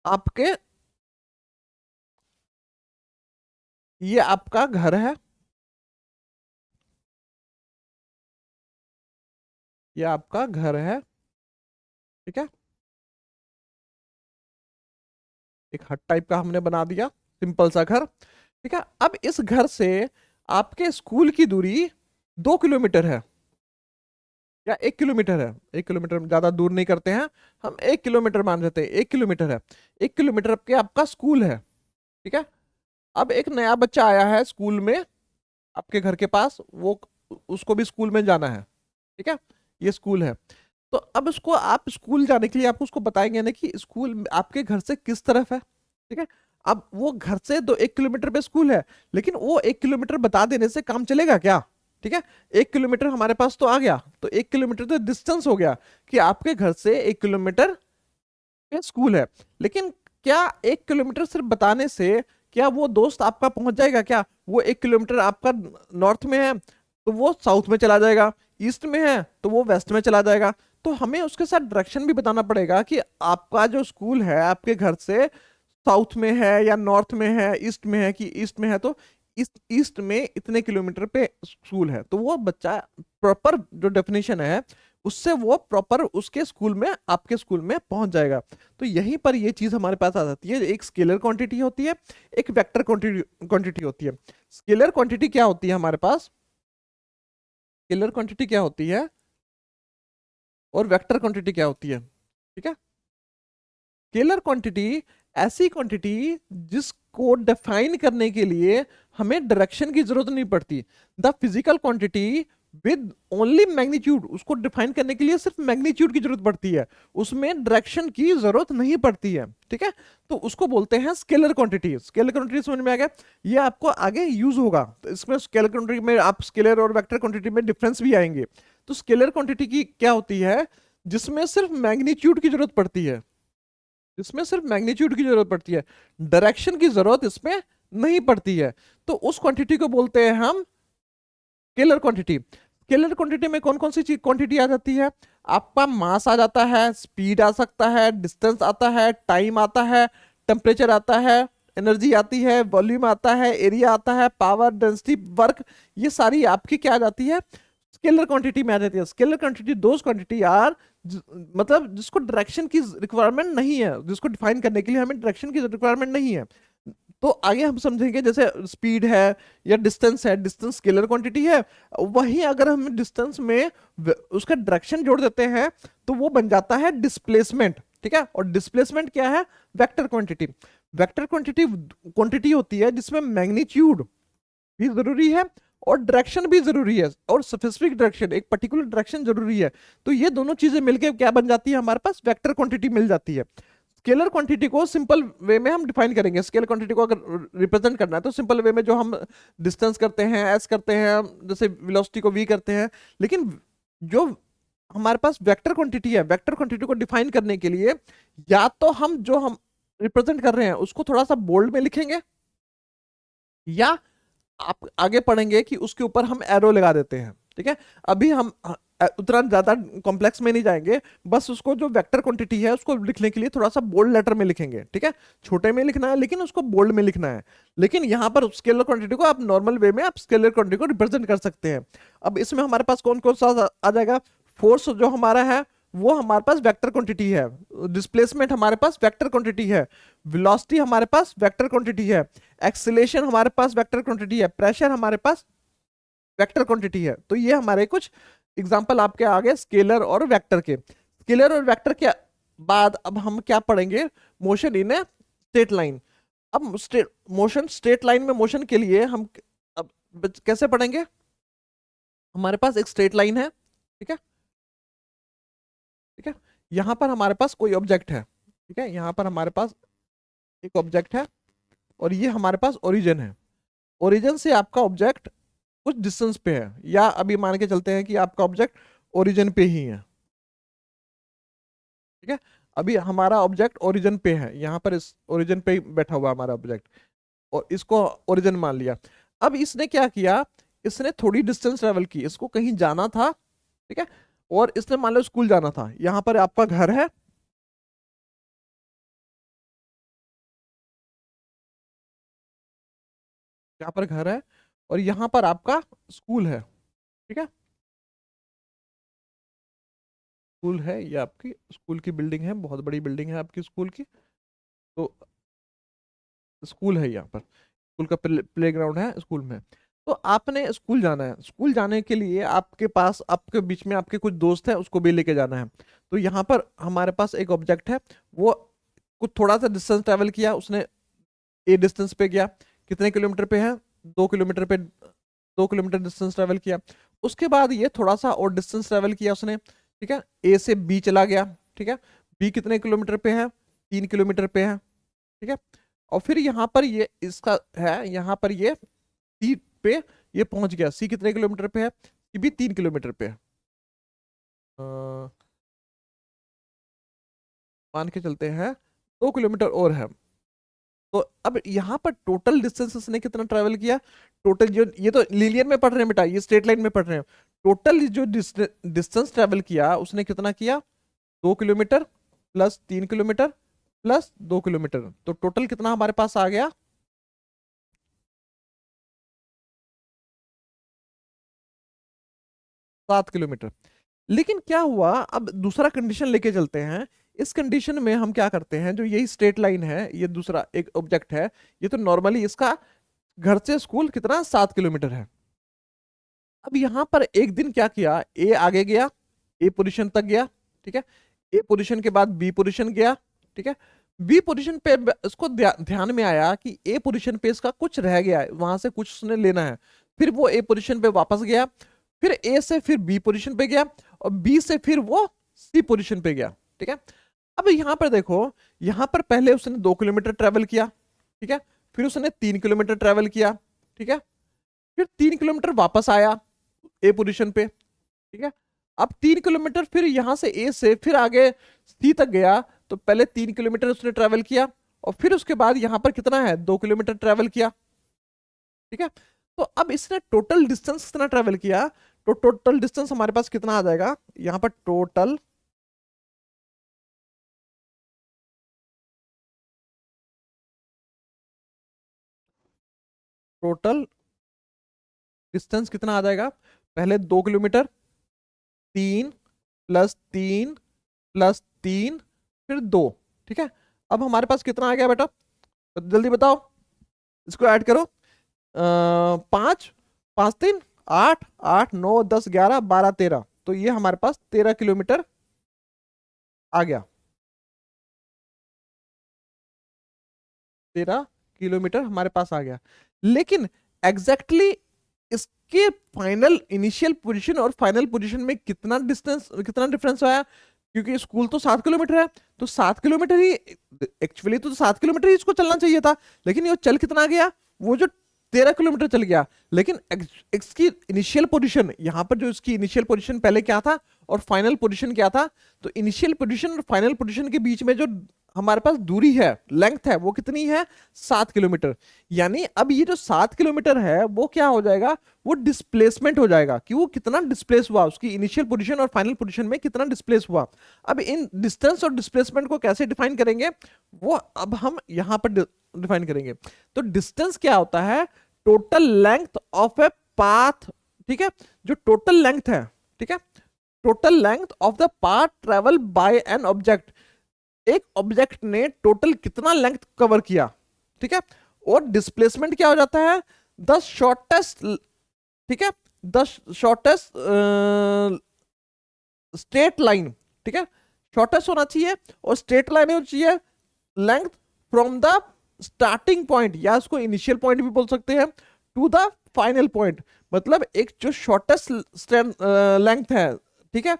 आपके, ये आपका घर है, ये आपका घर है, ठीक है, एक हट टाइप का हमने बना दिया, सिंपल सा घर। ठीक है, अब इस घर से आपके स्कूल की दूरी 2 किलोमीटर है, या 1 किलोमीटर है। 1 किलोमीटर ज्यादा दूर नहीं करते हैं हम, 1 किलोमीटर मान लेते हैं, 1 किलोमीटर है। 1 किलोमीटर के आपका स्कूल है। ठीक है, अब एक नया बच्चा आया है स्कूल में आपके घर के पास, वो, उसको भी स्कूल में जाना है। ठीक है, ये स्कूल है, तो अब उसको, आप स्कूल जाने के लिए आपको उसको बताएंगे ना कि स्कूल आपके घर से किस तरफ है। ठीक है, अब वो घर से तो 1 किलोमीटर पे स्कूल है, लेकिन वो 1 किलोमीटर बता देने से काम चलेगा क्या। ठीक है, 1 किलोमीटर हमारे पास तो आ गया, तो 1 किलोमीटर तो डिस्टेंस हो गया कि आपके घर से 1 किलोमीटर पे स्कूल है। लेकिन क्या 1 किलोमीटर सिर्फ बताने से क्या वो दोस्त आपका पहुंच जाएगा क्या, वो 1 किलोमीटर आपका नॉर्थ में है तो वो साउथ में चला जाएगा, ईस्ट में है तो वो वेस्ट में चला जाएगा। तो हमें उसके साथ डायरेक्शन भी बताना पड़ेगा कि आपका जो स्कूल है आपके घर से साउथ में है या नॉर्थ में है, ईस्ट में है, कि ईस्ट में है तो ईस्ट ईस्ट में इतने किलोमीटर पे स्कूल है, तो वो बच्चा प्रॉपर जो डेफिनेशन है उससे वो प्रॉपर उसके स्कूल में, आपके स्कूल में पहुंच जाएगा। तो यहीं पर ये चीज हमारे पास आ जाती है, एक स्केलर क्वांटिटी होती है, एक वेक्टर क्वांटिटी होती है। स्केलर क्वांटिटी क्या होती है हमारे पास, स्केलर क्वांटिटी क्या होती है और वेक्टर क्वांटिटी क्या होती है। ठीक है, स्केलर क्वांटिटी ऐसी क्वांटिटी जिसको डिफाइन करने के लिए हमें डायरेक्शन की जरूरत नहीं पड़ती। The physical quantity with only magnitude, उसको डिफाइन करने के लिए सिर्फ मैग्नीट्यूड की जरूरत पड़ती है, उसमें डायरेक्शन की जरूरत नहीं पड़ती है। ठीक है, तो उसको बोलते हैं स्केलर क्वांटिटी। स्केलर क्वांटिटी समझ में आ गया, ये आपको आगे यूज होगा, तो इसमें स्केलर क्वांटिटी में आप स्केलर और वेक्टर क्वांटिटी में डिफरेंस भी आएंगे। तो स्केलर क्वांटिटी की क्या होती है, जिसमें सिर्फ मैग्नीट्यूड की जरूरत पड़ती है, इसमें सिर्फ मैग्नीट्यूड की जरूरत पड़ती है, डायरेक्शन की जरूरत इसमें नहीं पड़ती है। तो उस क्वांटिटी को बोलते हैं हम स्केलर क्वांटिटी। स्केलर क्वांटिटी में कौन कौन सी चीज क्वांटिटी आ जाती है, आपका मास आ जाता है, स्पीड आ सकता है, डिस्टेंस आता है, टाइम आता है, टेम्परेचर आता है, एनर्जी आती है, वॉल्यूम आता है, एरिया आता है, पावर, डेंसिटी, वर्क, ये सारी आपकी क्या आ जाती है, स्केलर क्वांटिटी में आ जाती है। Scalar quantity those quantity are, मतलब जिसको डायरेक्शन की रिक्वायरमेंट नहीं है, जिसको डिफाइन करने के लिए हमें डायरेक्शन की रिक्वायरमेंट नहीं है। तो आगे हम समझेंगे, जैसे स्पीड है या डिस्टेंस है, डिस्टेंस स्केलर क्वांटिटी है, वहीं अगर हम डिस्टेंस में उसका डायरेक्शन जोड़ देते हैं तो वो बन जाता है डिस्प्लेसमेंट। ठीक है, और डिस्प्लेसमेंट क्या है, vector quantity. Vector quantity quantity होती है जिसमें मैग्नीट्यूड भी जरूरी है और डायरेक्शन भी जरूरी है, और स्पेसिफिक डायरेक्शन, एक पर्टिकुलर डायरेक्शन जरूरी है। तो ये दोनों चीजें मिलके क्या बन जाती है, हमारे पास वेक्टर क्वांटिटी मिल जाती है। स्केलर क्वांटिटी को सिंपल वे में हम डिफाइन करेंगे। स्केलर क्वांटिटी को अगर रिप्रेजेंट करना है तो सिंपल वे में जो हम डिस्टेंस करते हैं एस करते हैं, जैसे वेलोसिटी को वी करते हैं। लेकिन जो हमारे पास वेक्टर क्वांटिटी है, वेक्टर क्वांटिटी को डिफाइन करने के लिए या तो हम जो हम रिप्रेजेंट कर रहे हैं उसको थोड़ा सा बोल्ड में लिखेंगे, या आप आगे पढ़ेंगे कि उसके ऊपर हम एरो लगा देते हैं। ठीक है, अभी हम उतना ज्यादा कॉम्प्लेक्स में नहीं जाएंगे, बस उसको जो वेक्टर क्वांटिटी है उसको लिखने के लिए थोड़ा सा बोल्ड लेटर में लिखेंगे। ठीक है, छोटे में लिखना है लेकिन उसको बोल्ड में लिखना है। लेकिन यहाँ पर स्केलर क्वांटिटी को आप नॉर्मल वे में आप स्केलर क्वांटिटी को रिप्रेजेंट कर सकते हैं। अब इसमें हमारे पास कौन कौन सा आ जाएगा, फोर्स जो हमारा है वो हमारे पास वेक्टर क्वांटिटी है, डिस्प्लेसमेंट हमारे पास वेक्टर क्वांटिटी है, वेलोसिटी हमारे पास वेक्टर क्वांटिटी है, एक्सीलरेशन हमारे पास वेक्टर क्वांटिटी है, प्रेशर हमारे पास वेक्टर क्वांटिटी है। तो ये हमारे कुछ एग्जांपल आपके आगे स्केलर और वेक्टर के। स्केलर और वेक्टर के बाद अब हम क्या पढ़ेंगे, motion in a straight line. अब मोशन स्ट्रेट लाइन में मोशन के लिए हम अब कैसे पढ़ेंगे, हमारे पास एक स्ट्रेट लाइन है। ठीक है, ठीक है, यहां पर हमारे पास कोई ऑब्जेक्ट है। ठीक है, यहां पर हमारे पास एक ऑब्जेक्ट है और ये हमारे पास ओरिजिन है। ओरिजिन से आपका ऑब्जेक्ट कुछ डिस्टेंस पे है, या अभी मान के चलते हैं कि आपका ऑब्जेक्ट ओरिजिन पे ही है। ठीक है, अभी हमारा ऑब्जेक्ट ओरिजिन पे है, यहाँ पर इस ओरिजिन पे ही बैठा हुआ हमारा ऑब्जेक्ट, और इसको ओरिजिन मान लिया। अब इसने क्या किया, इसने थोड़ी डिस्टेंस ट्रेवल की, इसको कहीं जाना था। ठीक है, और इसने मान लो स्कूल जाना था, यहाँ पर आपका घर है, यहाँ पर घर है और यहाँ पर आपका स्कूल है। ठीक है, स्कूल है, ये आपकी स्कूल की बिल्डिंग है, बहुत बड़ी बिल्डिंग है आपकी स्कूल की। तो स्कूल है यहाँ पर, स्कूल का प्ले ग्राउंड है स्कूल में। तो आपने स्कूल जाना है, स्कूल जाने के लिए आपके पास आपके बीच में आपके कुछ दोस्त हैं, उसको भी लेके जाना है। तो यहाँ पर हमारे पास एक ऑब्जेक्ट है, वो कुछ थोड़ा सा डिस्टेंस ट्रेवल किया उसने, ए डिस्टेंस पे गया, कितने किलोमीटर पे है, 2 किलोमीटर पे, 2 किलोमीटर डिस्टेंस ट्रेवल किया। उसके बाद ये थोड़ा सा और डिस्टेंस ट्रेवल किया उसने। ठीक है, ए से बी चला गया। ठीक है, बी कितने किलोमीटर पे है, 3 किलोमीटर पे है। ठीक है, और फिर यहाँ पर ये इसका है, यहाँ पर ये सी पे ये पहुंच गया। सी कितने किलोमीटर पे है, सी भी 3 किलोमीटर पे है। मान के चलते हैं 2 किलोमीटर और है। तो अब यहाँ पर टोटल डिस्टेंस उसने कितना ट्रेवल किया, टोटल जो ये तो लीनियर में पढ़ रहे हैं बेटा, ये स्ट्रेट लाइन में पढ़ रहे हैं। टोटल जो डिस्टेंस ट्रेवल किया उसने कितना किया, 2 kilometre plus 3 kilometre plus 2 kilometre, तो टोटल कितना हमारे पास आ गया, 7 किलोमीटर। लेकिन क्या हुआ, अब दूसरा कंडीशन लेके चलते हैं। इस कंडीशन में हम क्या करते हैं, जो यही स्ट्रेट लाइन है, ये दूसरा एक ऑब्जेक्ट है, ये तो नॉर्मली इसका घर से स्कूल कितना 7 किलोमीटर है। अब यहां पर एक दिन क्या किया, ए आगे गया, ए पोजीशन तक गया। ठीक है, ए पोजीशन के बाद बी पोजीशन गया। ठीक है, बी पोजीशन पे इसको ध्यान में आया कि ए पोजीशन पे इसका कुछ रह गया है, वहां से कुछ उसने लेना है। फिर वो ए पोजीशन पे वापस गया, फिर ए से फिर बी पोजीशन पे गया, और बी से फिर वो सी पोजीशन पे गया। ठीक है, अब यहां पर देखो, यहां पर पहले उसने 2 किलोमीटर ट्रेवल किया। ठीक है, फिर उसने 3 किलोमीटर ट्रेवल किया। ठीक है, फिर 3 किलोमीटर वापस आया ए पोजीशन पे। ठीक है, अब 3 किलोमीटर फिर यहां से ए से फिर आगे सी तक गया। तो पहले 3 किलोमीटर उसने ट्रेवल किया, और फिर उसके बाद यहां पर कितना है, 2 किलोमीटर ट्रेवल किया। ठीक है, तो अब इसने टोटल डिस्टेंस कितना ट्रेवल किया, तो टोटल डिस्टेंस हमारे पास कितना आ जाएगा, यहां पर टोटल टोटल डिस्टेंस कितना आ जाएगा, पहले 2 किलोमीटर, 3 + 3 + 3 फिर 2। ठीक है, अब हमारे पास कितना आ गया बेटा, तो जल्दी बताओ, इसको ऐड करो। 5 5 3 8 8 9 10 11 12 13, तो ये हमारे पास 13 किलोमीटर आ गया। 13 किलोमीटर हमारे पास आ गया। लेकिन एग्जैक्टली इसके फाइनल इनिशियल पोजीशन और फाइनल पोजीशन में कितना डिस्टेंस, कितना डिफरेंस आया, क्योंकि स्कूल तो 7 किलोमीटर है, तो 7 किलोमीटर ही एक्चुअली तो 7 किलोमीटर ही इसको चलना चाहिए था, लेकिन ये चल कितना गया, वो जो 13 किलोमीटर चल गया। लेकिन इसकी इनिशियल पोजीशन, यहाँ पर जो इसकी इनिशियल पोजीशन पहले क्या था और फाइनल पोजीशन क्या था, तो इनिशियल पोजीशन और फाइनल पोजीशन के बीच में जो हमारे पास दूरी है, लेंथ है, वो कितनी है, 7 किलोमीटर। यानी अब ये जो 7 किलोमीटर है वो क्या हो जाएगा, वो डिस्प्लेसमेंट हो जाएगा कि वो कितना डिस्प्लेस हुआ, उसकी इनिशियल पोजीशन और फाइनल पोजीशन में कितना डिस्प्लेस हुआ। अब इन डिस्टेंस और डिस्प्लेसमेंट को कैसे डिफाइन करेंगे, वो अब हम यहां पर डिफाइन करेंगे। तो डिस्टेंस क्या होता है, total length of a path, ठीक है, जो टोटल लेंथ है, ठीक है, total length of the path travel by an object, एक ऑब्जेक्ट ने टोटल कितना लेंथ कवर किया, ठीक है। और डिस्प्लेसमेंट क्या हो जाता है, द शॉर्टेस्ट, ठीक है, द शॉर्टेस्ट स्ट्रेट लाइन, ठीक है, शॉर्टेस्ट होना चाहिए और स्ट्रेट लाइन होनी चाहिए length from the starting point, या इसको इनिशियल पॉइंट भी बोल सकते हैं, टू द फाइनल पॉइंट। मतलब एक जो शॉर्टेस्ट लेंथ है, ठीक है,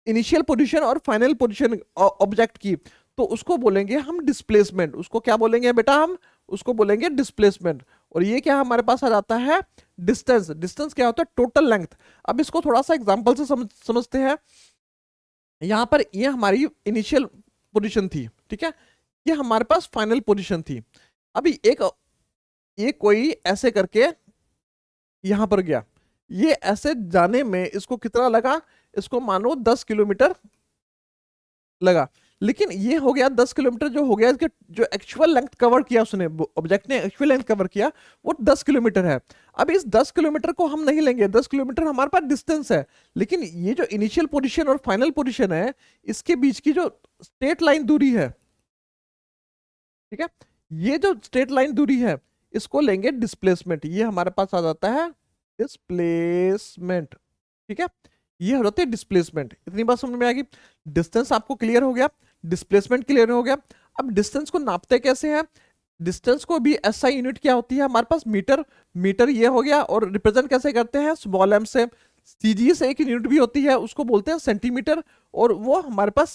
इनिशियल पोजीशन और फाइनल पोजीशन ऑब्जेक्ट की, तो उसको बोलेंगे हम डिस्प्लेसमेंट। उसको क्या बोलेंगे बेटा, हम उसको बोलेंगे डिस्प्लेसमेंट। और ये क्या हमारे पास आ जाता है, डिस्टेंस। डिस्टेंस क्या होता है, टोटल लेंथ। अब इसको थोड़ा सा एग्जांपल से समझते हैं। यहां पर ये हमारी इनिशियल पोजीशन थी, ठीक है, ये हमारे पास फाइनल पोजीशन थी। अभी ये कोई ऐसे करके यहां पर गया, ये ऐसे जाने में इसको कितना लगा, इसको मानो 10 किलोमीटर लगा। लेकिन ये हो गया 10 किलोमीटर, जो हो गया इसके जो एक्चुअल लेंथ कवर किया उसने, ऑब्जेक्ट ने एक्चुअल लेंथ कवर किया, वो 10 किलोमीटर है। अब इस 10 किलोमीटर को हम नहीं लेंगे, 10 किलोमीटर हमारे पास डिस्टेंस है, लेकिन ये जो इनिशियल पोजीशन और फाइनल पोजीशन है, इसके बीच की जो स्ट्रेट लाइन दूरी है, ठीक है, ये जो स्ट्रेट लाइन दूरी है, इसको लेंगे डिस्प्लेसमेंट। ये हमारे पास आ जाता है डिस्प्लेसमेंट, ठीक है, ये हो जाती है डिस्प्लेसमेंट। इतनी बात समझ में आ गई। डिस्टेंस आपको क्लियर हो गया, डिस्प्लेसमेंट क्लियर हो गया। अब डिस्टेंस को नापते कैसे हैं, डिस्टेंस को भी एसआई यूनिट क्या होती है हमारे पास, मीटर। मीटर ये हो गया, और रिप्रेजेंट कैसे करते हैं, स्मॉल एम से। सीजी से एक यूनिट भी होती है, उसको बोलते हैं सेंटीमीटर, और वो हमारे पास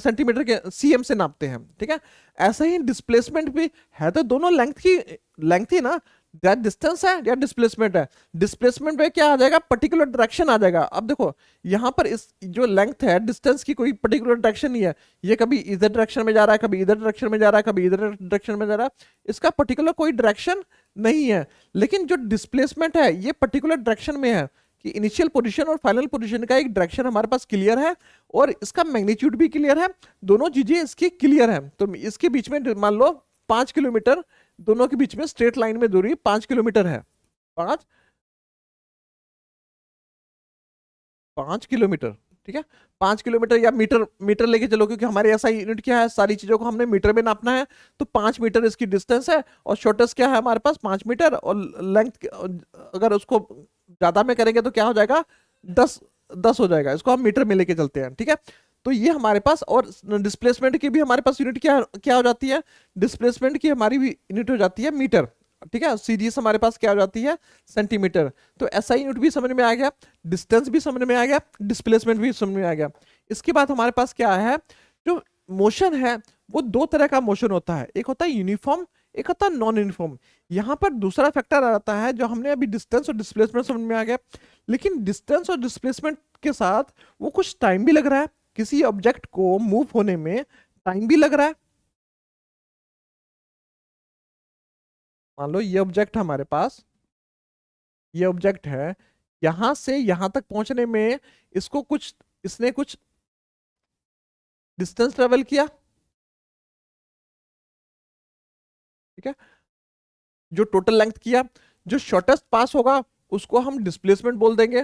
सेंटीमीटर के सीएम से नापते हैं, ठीक है। ऐसा ही डिस्प्लेसमेंट भी है, तो दोनों लेंथ ही ना, या डिस्टेंस है या डिस्प्लेसमेंट है। डिस्प्लेसमेंट में क्या आ जाएगा, पर्टिकुलर डायरेक्शन आ जाएगा। अब देखो यहां पर इस जो लेंथ है, डिस्टेंस की कोई पर्टिकुलर डायरेक्शन नहीं है, ये कभी इधर डायरेक्शन में जा रहा है, कभी इधर डायरेक्शन में जा रहा है, कभी इधर डायरेक्शन में जा रहा है, इसका पर्टिकुलर कोई डायरेक्शन नहीं है। लेकिन जो डिस्प्लेसमेंट है, ये पर्टिकुलर डायरेक्शन में है, कि इनिशियल पोजीशन और फाइनल पोजीशन का एक डायरेक्शन हमारे पास क्लियर है, और इसका मैग्नीट्यूड भी क्लियर है, दोनों चीजें इसकी क्लियर है। तो इसके बीच में मान लो 5 किलोमीटर, दोनों के बीच में स्ट्रेट लाइन में दूरी 5 किलोमीटर है। 5 5 किलोमीटर, ठीक है, 5 किलोमीटर, या मीटर, मीटर लेके चलो, क्योंकि हमारे ऐसा यूनिट क्या है, सारी चीजों को हमने मीटर में नापना है। तो 5 मीटर इसकी डिस्टेंस है, और शॉर्टेस्ट क्या है हमारे पास, 5 मीटर, और लेंथ अगर उसको ज्यादा में करेंगे तो क्या हो जाएगा, 10 हो जाएगा। इसको हम मीटर में लेके चलते हैं, ठीक है। तो ये हमारे पास, और डिस्प्लेसमेंट की भी हमारे पास यूनिट क्या क्या हो जाती है, डिस्प्लेसमेंट की हमारी भी यूनिट हो जाती है मीटर, ठीक है। सीजीएस हमारे पास क्या हो जाती है, सेंटीमीटर। तो एसआई यूनिट भी समझ में आ गया, डिस्टेंस भी समझ में आ गया, डिस्प्लेसमेंट भी समझ में आ गया। इसके बाद हमारे पास क्या है, जो मोशन है वो दो तरह का मोशन होता है, एक होता है यूनिफॉर्म, एक होता है नॉन यूनिफॉर्म। यहाँ पर दूसरा फैक्टर आ जाता है, जो हमने अभी डिस्टेंस और डिस्प्लेसमेंट समझ में आ गया, लेकिन डिस्टेंस और डिस्प्लेसमेंट के साथ वो कुछ टाइम भी लग रहा है, किसी ऑब्जेक्ट को मूव होने में टाइम भी लग रहा है। मान लो ये ऑब्जेक्ट हमारे पास, ये ऑब्जेक्ट है, यहां से यहां तक पहुंचने में इसको कुछ, इसने कुछ डिस्टेंस ट्रेवल किया, ठीक है, जो टोटल लेंथ किया, जो शॉर्टेस्ट पास होगा उसको हम डिस्प्लेसमेंट बोल देंगे,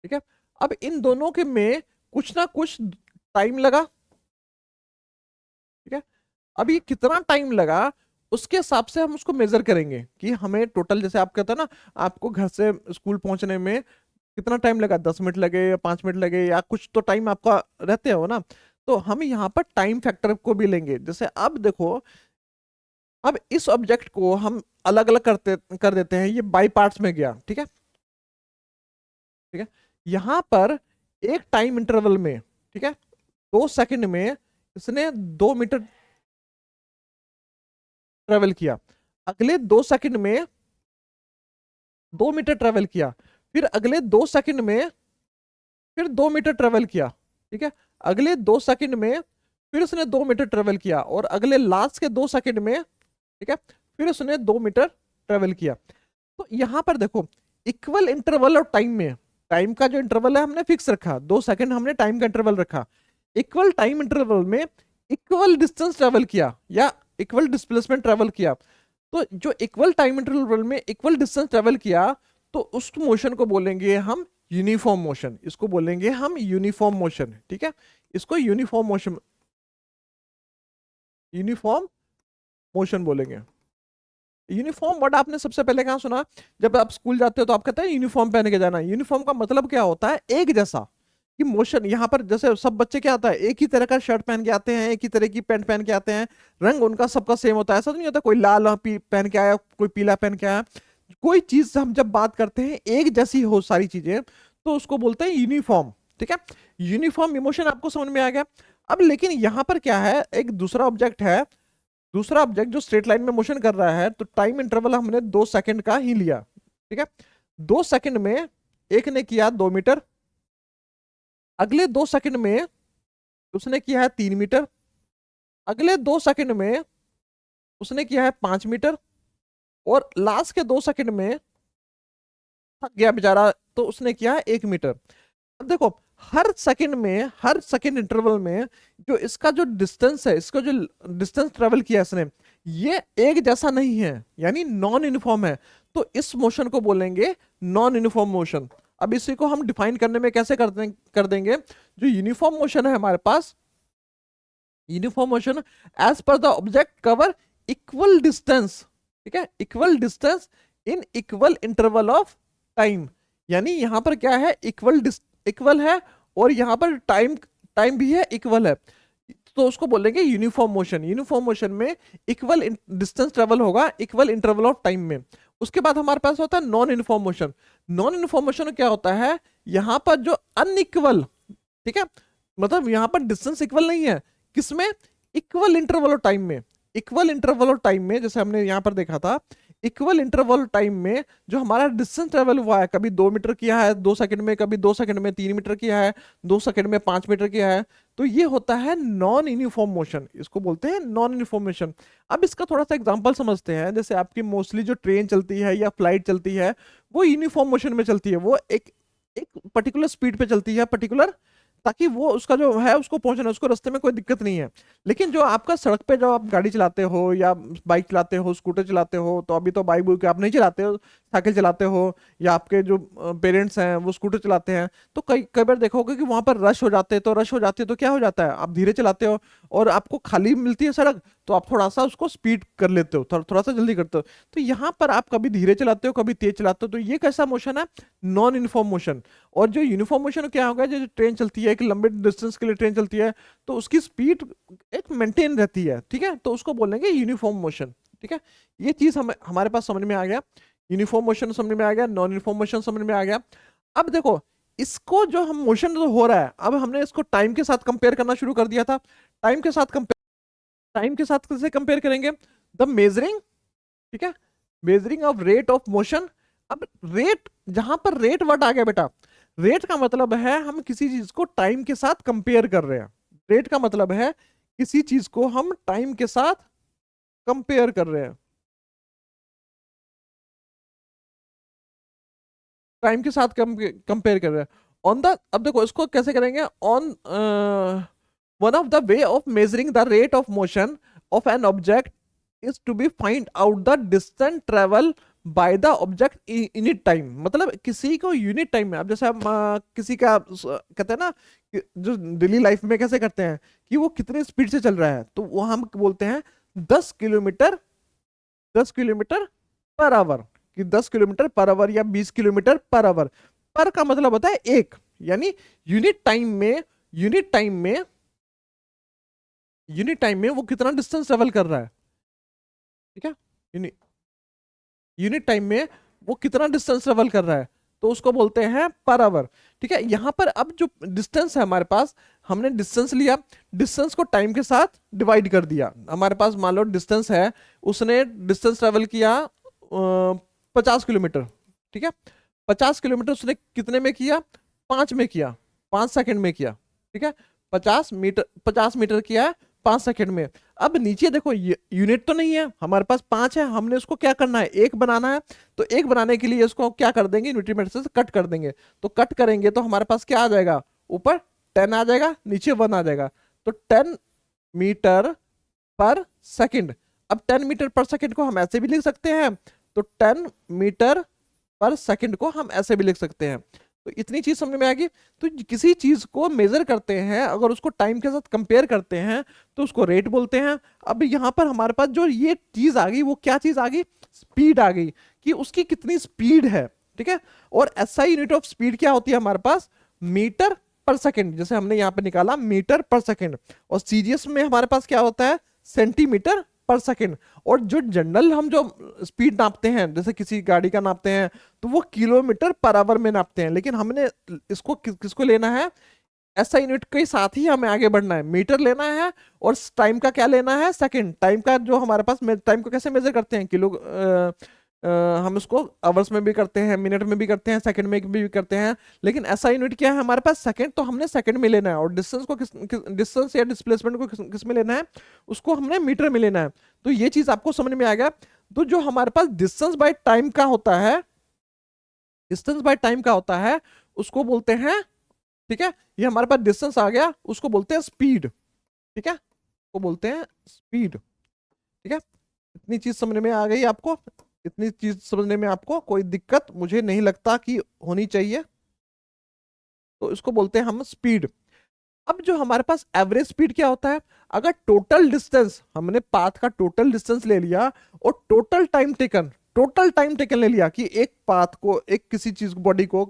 ठीक है। अब इन दोनों के में कुछ ना कुछ टाइम लगा, ठीक है। अब ये कितना टाइम लगा, उसके हिसाब से हम उसको मेजर करेंगे, कि हमें टोटल, जैसे आप कहते हैं ना, आपको घर से स्कूल पहुंचने में कितना टाइम लगा, 10 मिनट लगे या 5 मिनट लगे, या कुछ तो टाइम आपका रहते हो ना। तो हम यहाँ पर टाइम फैक्टर को भी लेंगे। जैसे अब देखो, अब इस ऑब्जेक्ट को हम अलग अलग कर देते हैं, ये बाई पार्ट्स में गया, ठीक है, ठीक है। यहां पर एक टाइम इंटरवल में, ठीक है, 2 सेकंड में इसने 2 मीटर ट्रेवल किया, अगले 2 सेकंड में 2 मीटर ट्रेवल किया, फिर अगले 2 सेकंड में फिर 2 मीटर ट्रेवल किया, ठीक है, अगले 2 सेकंड में फिर उसने 2 मीटर ट्रेवल किया, और अगले लास्ट के 2 सेकंड में, ठीक है, फिर उसने 2 मीटर ट्रेवल किया। तो यहां पर देखो, इक्वल इंटरवल और टाइम में, टाइम का जो इंटरवल है हमने फिक्स रखा, 2 सेकंड हमने टाइम का इंटरवल रखा, इक्वल टाइम इंटरवल में इक्वल डिस्टेंस ट्रेवल किया या इक्वल डिस्प्लेसमेंट ट्रेवल किया। तो जो इक्वल टाइम इंटरवल में इक्वल डिस्टेंस ट्रेवल किया, तो उस मोशन को बोलेंगे हम यूनिफॉर्म मोशन, इसको बोलेंगे हम यूनिफॉर्म मोशन, ठीक है, इसको यूनिफॉर्म मोशन, यूनिफॉर्म मोशन बोलेंगे। यूनिफॉर्म वर्ड आपने सबसे पहले कहाँ सुना? जब आप स्कूल जाते हो तो आप कहते हैं यूनिफॉर्म पहन के जाना। यूनिफॉर्म का मतलब क्या होता है? एक जैसा। कि मोशन, यहाँ पर जैसे सब बच्चे क्या आता है, एक ही तरह का शर्ट पहन के आते हैं, एक ही तरह की पैंट पहन के आते हैं, रंग उनका सबका सेम होता है, ऐसा तो नहीं होता कोई लाल पहन के आया, कोई पीला पहन के आया। कोई चीज हम जब बात करते हैं एक जैसी हो सारी चीजें, तो उसको बोलते हैं यूनिफॉर्म, ठीक है। यूनिफॉर्म इमोशन आपको समझ में आ गया। अब लेकिन यहाँ पर क्या है, एक दूसरा ऑब्जेक्ट है, दूसरा ऑब्जेक्ट जो स्ट्रेट लाइन में मोशन कर रहा है, तो टाइम इंटरवल हमने 2 सेकंड का ही लिया, ठीक है। 2 सेकंड में एक ने किया 2 मीटर, अगले 2 सेकंड में उसने किया है 3 मीटर, अगले 2 सेकंड में उसने किया है 5 मीटर, और लास्ट के 2 सेकंड में थक गया बेचारा, तो उसने किया है 1 मीटर। अब देखो, हर सेकंड में, हर सेकंड इंटरवल में जो इसका जो डिस्टेंस है, इसको जो डिस्टेंस ट्रेवल किया इसने, ये एक जैसा नहीं है, यानी नॉन यूनिफॉर्म है। तो इस मोशन को बोलेंगे नॉन यूनिफॉर्म मोशन। अब इसी को हम डिफाइन करने में कैसे कर देंगे? जो यूनिफॉर्म मोशन है हमारे पास, uniform motion as per the object cover equal distance, ठीक है, equal distance in equal interval of time. यानी यहां पर क्या है, इक्वल है, और यहां पर टाइम टाइम भी है, इक्वल है, तो उसको बोलेंगे यूनिफॉर्म मोशन। यूनिफॉर्म मोशन में इक्वल डिस्टेंस ट्रेवल होगा इक्वल इंटरवल ऑफ टाइम में। उसके बाद हमारे पास होता है non uniform motion. Non uniform motion क्या होता है? यहां पर जो अनइक्वल, ठीक है, मतलब यहां पर डिस्टेंस इक्वल नहीं है, किसमें? इक्वल इंटरवल ऑफ टाइम में। इक्वल इंटरवल ऑफ टाइम में, जैसे हमने यहां पर देखा था, इक्वल इंटरवल टाइम में जो हमारा डिस्टेंस ट्रेवल हुआ है, कभी 2 मीटर किया है 2 सेकंड में, कभी 2 सेकंड में 3 मीटर किया है, 2 सेकंड में 5 मीटर किया है, तो ये होता है नॉन यूनिफॉर्म मोशन, इसको बोलते हैं नॉन यूनिफॉर्म मोशन। अब इसका थोड़ा सा एग्जांपल समझते हैं। जैसे आपकी मोस्टली जो ट्रेन चलती है या फ्लाइट चलती है, वो यूनिफॉर्म मोशन में चलती है, वो एक एक पर्टिकुलर स्पीड पे चलती है, पर्टिकुलर, ताकि वो उसका जो है उसको पहुंचना, उसको रास्ते में कोई दिक्कत नहीं है। लेकिन जो आपका सड़क पे जो आप गाड़ी चलाते हो या बाइक चलाते हो, स्कूटर चलाते हो, तो अभी तो बाइक बुक आप नहीं चलाते हो, साइकिल चलाते हो, या आपके जो पेरेंट्स हैं वो स्कूटर चलाते हैं, तो कई कई बार देखोगे कि वहां पर रश हो जाते हैं, तो रश हो जाती है तो क्या हो जाता है, आप धीरे चलाते हो, और आपको खाली मिलती है सड़क, तो आप थोड़ा सा उसको स्पीड कर लेते हो, थोड़ा सा जल्दी करते हो। तो यहाँ पर आप कभी धीरे चलाते हो, कभी तेज चलाते हो, तो ये कैसा मोशन है? Non uniform motion. और जो यूनिफॉर्म मोशन क्या होगा, जो ट्रेन चलती है, एक लंबे डिस्टेंस के लिए ट्रेन चलती है, तो उसकी स्पीड एक मेंटेन रहती है, ठीक है, तो उसको बोलेंगे यूनिफॉर्म मोशन, ठीक है। ये चीज हमारे पास समझ में आ गया, यूनिफॉर्म मोशन समझ में आ गया, नॉन यूनिफॉर्म मोशन समझ में आ गया। अब देखो, इसको जो हम मोशन जो हो रहा है, अब हमने इसको टाइम के साथ कंपेयर करना शुरू कर दिया था। टाइम के साथ कंपेयर, टाइम के साथ कैसे कंपेयर करेंगे? द मेजरिंग, ठीक है, measuring of rate of motion. अब रेट, जहां पर रेट वर्ड आ गया बेटा, रेट का मतलब है हम किसी चीज को टाइम के साथ कंपेयर कर रहे हैं। रेट का मतलब है किसी चीज को हम टाइम के साथ कंपेयर कर रहे हैं, टाइम के साथ कंपेयर कर रहे हैं। ऑन द, अब देखो इसको कैसे करेंगे, on one of the way of measuring the rate of motion of an object is to be find out the distance travel by the object unit time. मतलब किसी को यूनिट टाइम में, अब जैसे हम किसी का कहते हैं ना जो डेली लाइफ में कैसे करते हैं कि वो कितने स्पीड से चल रहा है, तो वो हम बोलते हैं 10 किलोमीटर, 10 किलोमीटर पर आवर, कि 10 किलोमीटर पर आवर या 20 किलोमीटर पर आवर। पर का मतलब होता है एक, यानी यूनिट टाइम में, यूनिट टाइम में, यूनिट टाइम में वो कितना डिस्टेंस ट्रेवल कर रहा है। ठीक है, यूनिट टाइम में वो कितना डिस्टेंस ट्रेवल कर रहा है, तो उसको बोलते हैं पर आवर। ठीक है, यहां पर अब जो डिस्टेंस है हमारे पास, हमने डिस्टेंस लिया, डिस्टेंस को टाइम के साथ डिवाइड कर दिया। हमारे पास मान लो डिस्टेंस है, उसने डिस्टेंस ट्रेवल किया 50 किलोमीटर। ठीक है, 50 किलोमीटर उसने कितने में किया, 5 में किया, 5 सेकंड में किया। ठीक है, 50 मीटर, 50 मीटर किया है 5 सेकंड में। अब नीचे देखो, यूनिट तो नहीं है हमारे पास, 5 है, हमने उसको क्या करना है, एक बनाना है। तो एक बनाने के लिए इसको क्या कर देंगे, न्यूट्रीमीटर से कट कर देंगे। तो कट करेंगे तो हमारे पास क्या आ जाएगा, ऊपर 10 आ जाएगा, नीचे 1 आ जाएगा। तो 10 मीटर पर सेकंड। अब 10 मीटर पर सेकंड को हम ऐसे भी लिख सकते हैं, तो 10 मीटर पर सेकंड को हम ऐसे भी लिख सकते हैं। तो इतनी चीज समझ में आ गई। तो किसी चीज को मेजर करते हैं, अगर उसको टाइम के साथ कंपेयर करते हैं, तो उसको रेट बोलते हैं। अब यहां पर हमारे पास जो ये चीज आ गई, वो क्या चीज आ गई, स्पीड आ गई, कि उसकी कितनी स्पीड है। ठीक है, और एसआई यूनिट ऑफ स्पीड क्या होती है हमारे पास, मीटर पर सेकंड, जैसे हमने यहां पर निकाला मीटर पर सेकंड। और सीजीएस में हमारे पास क्या होता है, सेंटीमीटर पर सेकंड। और जो जनरल हम जो स्पीड नापते हैं, जैसे किसी गाड़ी का नापते हैं, तो वो किलोमीटर पर आवर में नापते हैं। लेकिन हमने इसको किसको लेना है, ऐसा यूनिट के साथ ही हमें आगे बढ़ना है, मीटर लेना है। और टाइम का क्या लेना है, सेकंड। टाइम का जो हमारे पास, टाइम को कैसे मेजर करते हैं, किलो हम इसको आवर्स में भी करते हैं, मिनट में भी करते हैं, सेकंड में भी करते हैं। लेकिन ऐसा यूनिट क्या है हमारे पास, सेकंड। तो हमने सेकंड में लेना है। और डिस्टेंस को डिस्टेंस या डिस्प्लेसमेंट को किस में लेना है, उसको हमने मीटर में लेना है। तो ये चीज आपको समझ में आ गया। तो जो हमारे पास डिस्टेंस बाय टाइम का होता है, डिस्टेंस बाय टाइम का होता है, उसको बोलते हैं, ठीक है, ये हमारे पास डिस्टेंस आ गया, उसको बोलते हैं स्पीड। ठीक है, वो बोलते हैं स्पीड। ठीक है, इतनी चीज समझ में आ गई आपको, इतनी चीज समझने में आपको कोई दिक्कत मुझे नहीं लगता कि होनी चाहिए। तो इसको बोलते हैं हम स्पीड। अब जो हमारे पास एवरेज स्पीड क्या होता है, अगर टोटल डिस्टेंस, हमने पाथ का टोटल डिस्टेंस ले लिया, और टोटल टाइम टेकन ले लिया, कि एक पाथ को, एक किसी चीज को, बॉडी को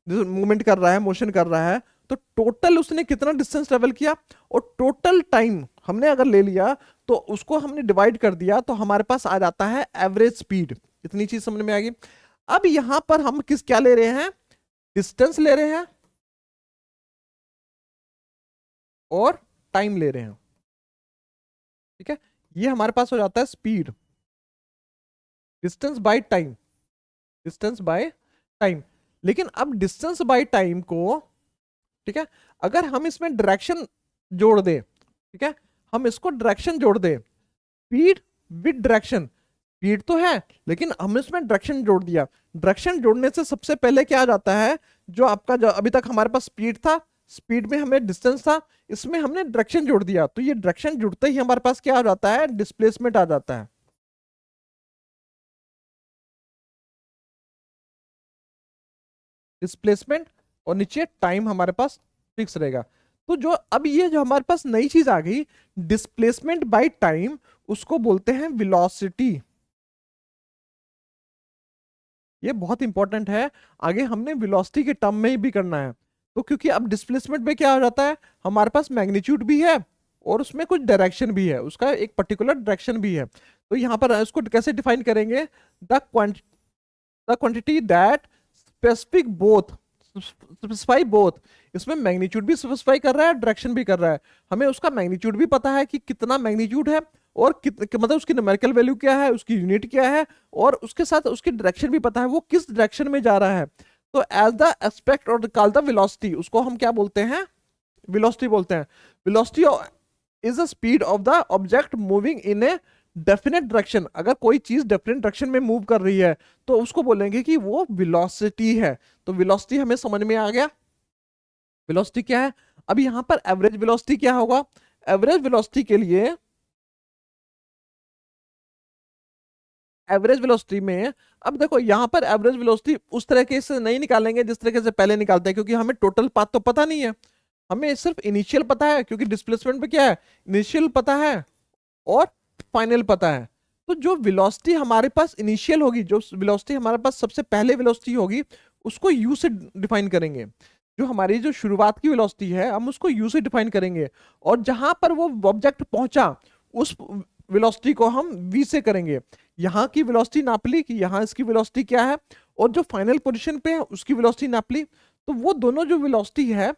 मूवमेंट कर रहा है, मोशन कर रहा है, तो टोटल उसने कितना डिस्टेंस ट्रेवल किया, और टोटल टाइम हमने अगर ले लिया, तो उसको हमने डिवाइड कर दिया, तो हमारे पास आ जाता है एवरेज स्पीड। इतनी चीज समझ में आ गई। अब यहां पर हम क्या ले रहे हैं, डिस्टेंस ले रहे हैं और टाइम ले रहे हैं। ठीक है, ये हमारे पास हो जाता है speed, distance by time, distance by time. लेकिन अब डिस्टेंस बाय टाइम को, ठीक है, अगर हम इसमें डायरेक्शन जोड़ दें, ठीक है, हम इसको डायरेक्शन जोड़ दें, स्पीड विद डायरेक्शन। स्पीड तो है, लेकिन हमने इसमें डायरेक्शन जोड़ दिया। डायरेक्शन जोड़ने से सबसे पहले क्या आ जाता है, जो आपका, जो अभी तक हमारे पास स्पीड था, स्पीड में हमें डिस्टेंस था, इसमें हमने डायरेक्शन जोड़ दिया। तो ये डायरेक्शन जुड़ते ही हमारे पास क्या आ जाता है, डिस्प्लेसमेंट आ जाता है। डिस्प्लेसमेंट, और नीचे टाइम हमारे पास फिक्स रहेगा। तो जो अब ये जो हमारे पास नई चीज आ गई, डिस्प्लेसमेंट बाय टाइम, उसको बोलते हैं वेलोसिटी। ये बहुत इंपॉर्टेंट है, आगे हमने वेलोसिटी के टर्म में भी करना है। तो क्योंकि अब डिस्प्लेसमेंट में क्या हो जाता है, हमारे पास मैग्नीट्यूड भी है, और उसमें कुछ डायरेक्शन भी है, उसका एक पर्टिकुलर डायरेक्शन भी है। तो यहां पर इसको कैसे डिफाइन करेंगे, the quantity that specific both, specify both. इसमें मैग्नीट्यूड भी स्पेसिफाई कर रहा है, डायरेक्शन भी कर रहा है। हमें उसका मैग्नीट्यूड भी पता है कि कितना मैग्नीट्यूड है, और मतलब उसकी न्यूमेरिकल वैल्यू क्या है, उसकी यूनिट क्या है, और उसके साथ उसकी डायरेक्शन भी पता है, वो किस डायरेक्शन में जा रहा है। तो एज द एस्पेक्ट और कॉल्ड द वेलोसिटी, उसको हम क्या बोलते हैं, वेलोसिटी बोलते हैं। Velocity is the speed of the object moving in a definite direction. अगर कोई चीज डेफिनेट डायरेक्शन में मूव कर रही है, तो उसको बोलेंगे कि वो वेलोसिटी है। तो वेलोसिटी हमें समझ में आ गया, वेलोसिटी क्या है। अब यहां पर एवरेज वेलोसिटी क्या होगा, एवरेज वेलोसिटी के लिए, एवरेज वेलोसिटी में, अब देखो यहां पर एवरेज वेलोसिटी उस तरीके से नहीं निकालेंगे जिस तरीके से पहले निकालते हैं, क्योंकि हमें टोटल पाथ तो पता नहीं है, हमें सिर्फ इनिशियल पता है, क्योंकि डिस्प्लेसमेंट पे क्या है, इनिशियल पता है और फाइनल पता है। तो जो वेलोसिटी हमारे पास इनिशियल होगी, जो वेलोसिटी हमारे पास सबसे पहले वेलोसिटी होगी, उसको यू से डिफाइन करेंगे। जो हमारी जो शुरुआत की वेलोसिटी है, हम उसको यू से डिफाइन करेंगे। और जहां पर वो ऑब्जेक्ट पहुंचा, उस वेलोसिटी को हम v से करेंगे। यहाँ की वेलोसिटी नाप ली कि यहाँ इसकी वेलोसिटी क्या है, और जो फाइनल पोजीशन पे है उसकी वेलोसिटी नाप ली, तो वो दोनों जो वेलोसिटी है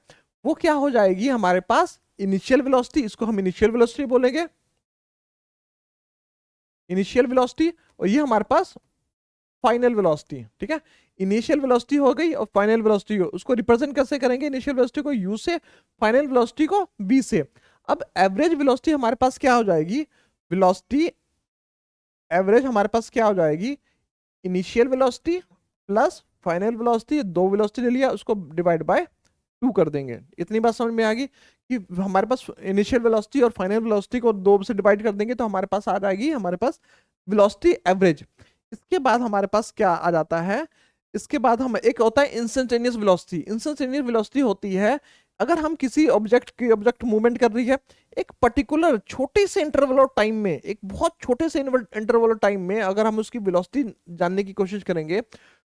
वो क्या हो जाएगी हमारे पास, इनिशियल वेलोसिटी, इसको हम इनिशियल वेलोसिटी बोलेंगे, इनिशियल वेलोसिटी, और ये हमारे पास फाइनल वेलोसिटी। ठीक है, इनिशियल वेलोसिटी हो गई और फाइनल वेलोसिटी हो, उसको रिप्रेजेंट कैसे करेंगे, इनिशियल वेलोसिटी को u से, फाइनल वेलोसिटी को v से। अब एवरेज वेलोसिटी हमारे पास क्या हो जाएगी, वेलोसिटी एवरेज हमारे पास क्या हो जाएगी, initial velocity plus final velocity, दो वेलोसिटी ले लिया उसको डिवाइड बाय 2 कर देंगे। इतनी बात समझ में आ गई कि हमारे पास इनिशियल वेलोसिटी और फाइनल वेलोसिटी को 2 से डिवाइड कर देंगे तो हमारे पास आ जाएगी हमारे पास वेलोसिटी एवरेज। इसके बाद हमारे पास क्या आ जाता है, इसके बाद हम एक होता है इंस्टेंटेनियस वेलोसिटी। इंस्टेंटेनियस वेलोसिटी होती है अगर हम किसी ऑब्जेक्ट मूवमेंट कर रही है एक पर्टिकुलर छोटे से इंटरवल ऑफ टाइम में, एक बहुत छोटे से इंटरवल ऑफ टाइम में अगर हम उसकी वेलोसिटी जानने की कोशिश करेंगे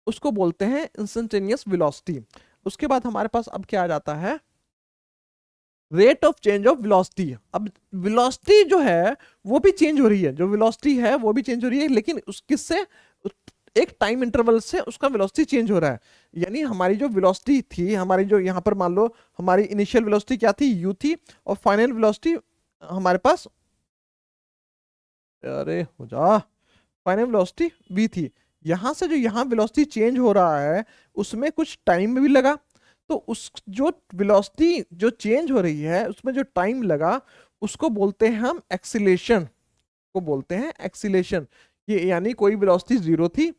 उसको बोलते हैं इंस्टेंटेनियस वेलोसिटी। उसके बाद हमारे पास अब क्या आ जाता है, rate of change of velocity. अब वेलोसिटी जो है वो भी चेंज हो रही है, जो वेलोसिटी है वो भी चेंज हो रही है, लेकिन उस किससे, एक टाइम इंटरवल से उसका वेलोसिटी चेंज हो रहा है। यानी हमारी जो वेलोसिटी थी, हमारी जो यहाँ पर मान लो हमारी इनिशियल वेलोसिटी क्या थी, u थी, और फाइनल वेलोसिटी हमारे पास, अरे हो जा, फाइनल वेलोसिटी v थी। यहां से जो यहाँ वेलोसिटी चेंज हो रहा है उसमें कुछ टाइम भी लगा, तो उस जो वेलोसिटी जो चेंज हो रही है उसमें जो टाइम लगा उसको बोलते हैं हम एक्सीलेशन, को बोलते हैं एक्सीलेशन। ये यानी कोई वेलोसिटी 0 थी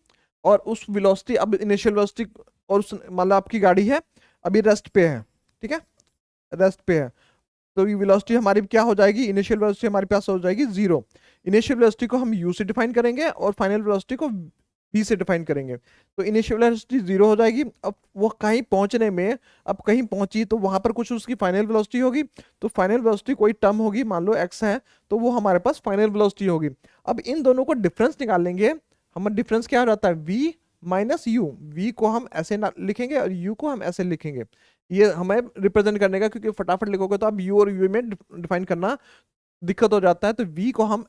और उस वेलोसिटी, अब इनिशियल वेलोसिटी, और उस मतलब आपकी गाड़ी है अभी रेस्ट पे है, ठीक है, रेस्ट पे है, तो ये वेलोसिटी हमारी क्या हो जाएगी, इनिशियल वेलोसिटी हमारे पास हो जाएगी 0। इनिशियल वेलोसिटी को हम u से डिफाइन करेंगे और फाइनल वेलोसिटी को v से डिफाइन करेंगे, तो इनिशियल वेलोसिटी 0 हो जाएगी। अब वो कहीं पहुंचने में, अब कहीं पहुंची तो वहां पर कुछ उसकी फाइनल वेलोसिटी होगी, तो फाइनल वेलोसिटी कोई टर्म होगी, मान लो x है, तो वो हमारे पास फाइनल वेलोसिटी होगी। अब इन दोनों को डिफरेंस निकाल लेंगे, हमारा डिफरेंस क्या हो जाता है, v माइनस यू, v को हम ऐसे लिखेंगे और u को हम ऐसे लिखेंगे, ये हमें रिप्रेजेंट करने का, क्योंकि फटाफट लिखोगे तो आप u और u में डिफाइन करना दिक्कत हो जाता है, तो v को हम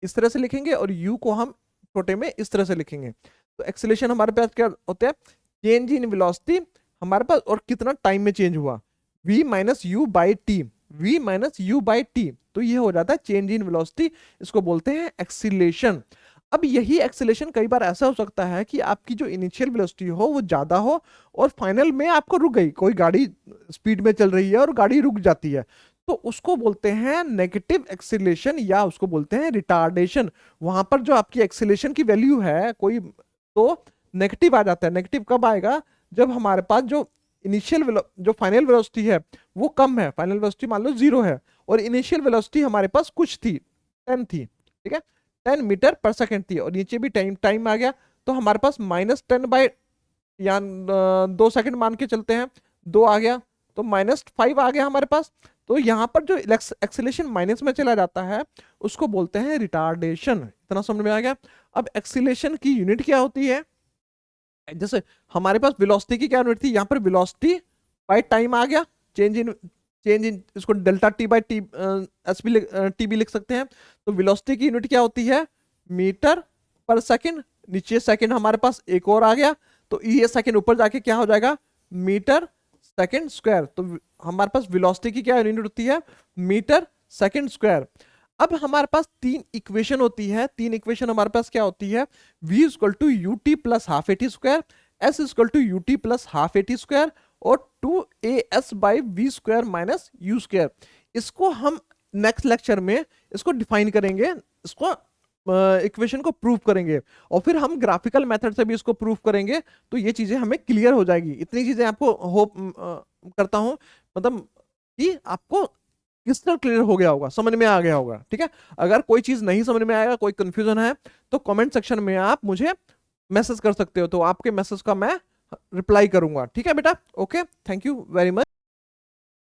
इस तरह से लिखेंगे और u को हम छोटे में इस तरह से लिखेंगे। तो एक्सीलरेशन हमारे पास क्या होता है, चेंज इन वेलोसिटी हमारे पास, और कितना टाइम में चेंज हुआ, v minus you by T, v minus you by T, तो ये हो जाता है चेंज इन वेलोसिटी, इसको बोलते हैं एक्सीलरेशन। अब यही एक्सीलरेशन कई बार ऐसा हो सकता है कि आपकी जो इनिशियल वेलोसिटी हो वो ज्यादा हो और फाइनल में आपको रुक गई, कोई गाड़ी स्पीड में चल रही है और गाड़ी रुक जाती है, तो उसको बोलते हैं नेगेटिव एक्सीलरेशन या उसको बोलते हैं रिटार्डेशन। वहां पर जो आपकी एक्सीलरेशन की वैल्यू है कोई, तो नेगेटिव आ जाता है। नेगेटिव कब आएगा, जब हमारे पास जो जो फाइनल वेलोसिटी है वो कम है, फाइनल वेलोसिटी मान लो 0 है और इनिशियल वेलोसिटी हमारे पास कुछ थी, 10 थी, ठीक है, 10 मीटर पर सेकेंड थी, और नीचे भी टाइम आ गया, तो हमारे पास -10 बाई, या 2 सेकंड मान के चलते हैं, 2 आ गया तो -5 आ गया हमारे पास। तो यहाँ पर जो एक्सीलरेशन माइनस में चला जाता है उसको बोलते हैं रिटार्डेशन। इतना समझ में आ गया। अब एक्सीलरेशन की यूनिट क्या होती है, जैसे हमारे पास वेलोसिटी की क्या यूनिट थी, यहाँ पर वेलोसिटी बाय टाइम आ गया, चेंज इन इसको delta T by T S भी टी भी लिख सकते हैं। तो वेलोसिटी की यूनिट क्या होती है, मीटर पर सेकंड, नीचे सेकंड हमारे पास एक और आ गया, तो ये सेकंड ऊपर जाके क्या हो जाएगा, मीटर सेकंड स्क्वायर। तो हमारे पास वेलोसिटी की क्या यूनिट होती है, मीटर सेकंड स्क्वायर। अब हमारे पास 3 इक्वेशन होती है, 3 इक्वेशन हमारे पास क्या होती है, v equal to u t plus half a t square, s equal to u t plus half a t square, और 2as by v square minus u square. इसको हम नेक्स्ट लेक्चर में इसको डिफाइन करेंगे, इसको इक्वेशन को prove करेंगे, और फिर हम ग्राफिकल मेथड से भी इसको प्रूव करेंगे, तो ये चीजें हमें क्लियर हो जाएगी। इतनी चीजें आपको होप करता हूं मतलब कि आपको क्रिस्टल क्लियर हो गया होगा, समझ में आ गया होगा, ठीक है। अगर कोई चीज नहीं समझ में आएगा, कोई कंफ्यूजन है, तो कमेंट सेक्शन में आप मुझे मैसेज कर सकते हो, तो आपके मैसेज का मैं रिप्लाई करूंगा, ठीक है बेटा। Okay, thank you very much.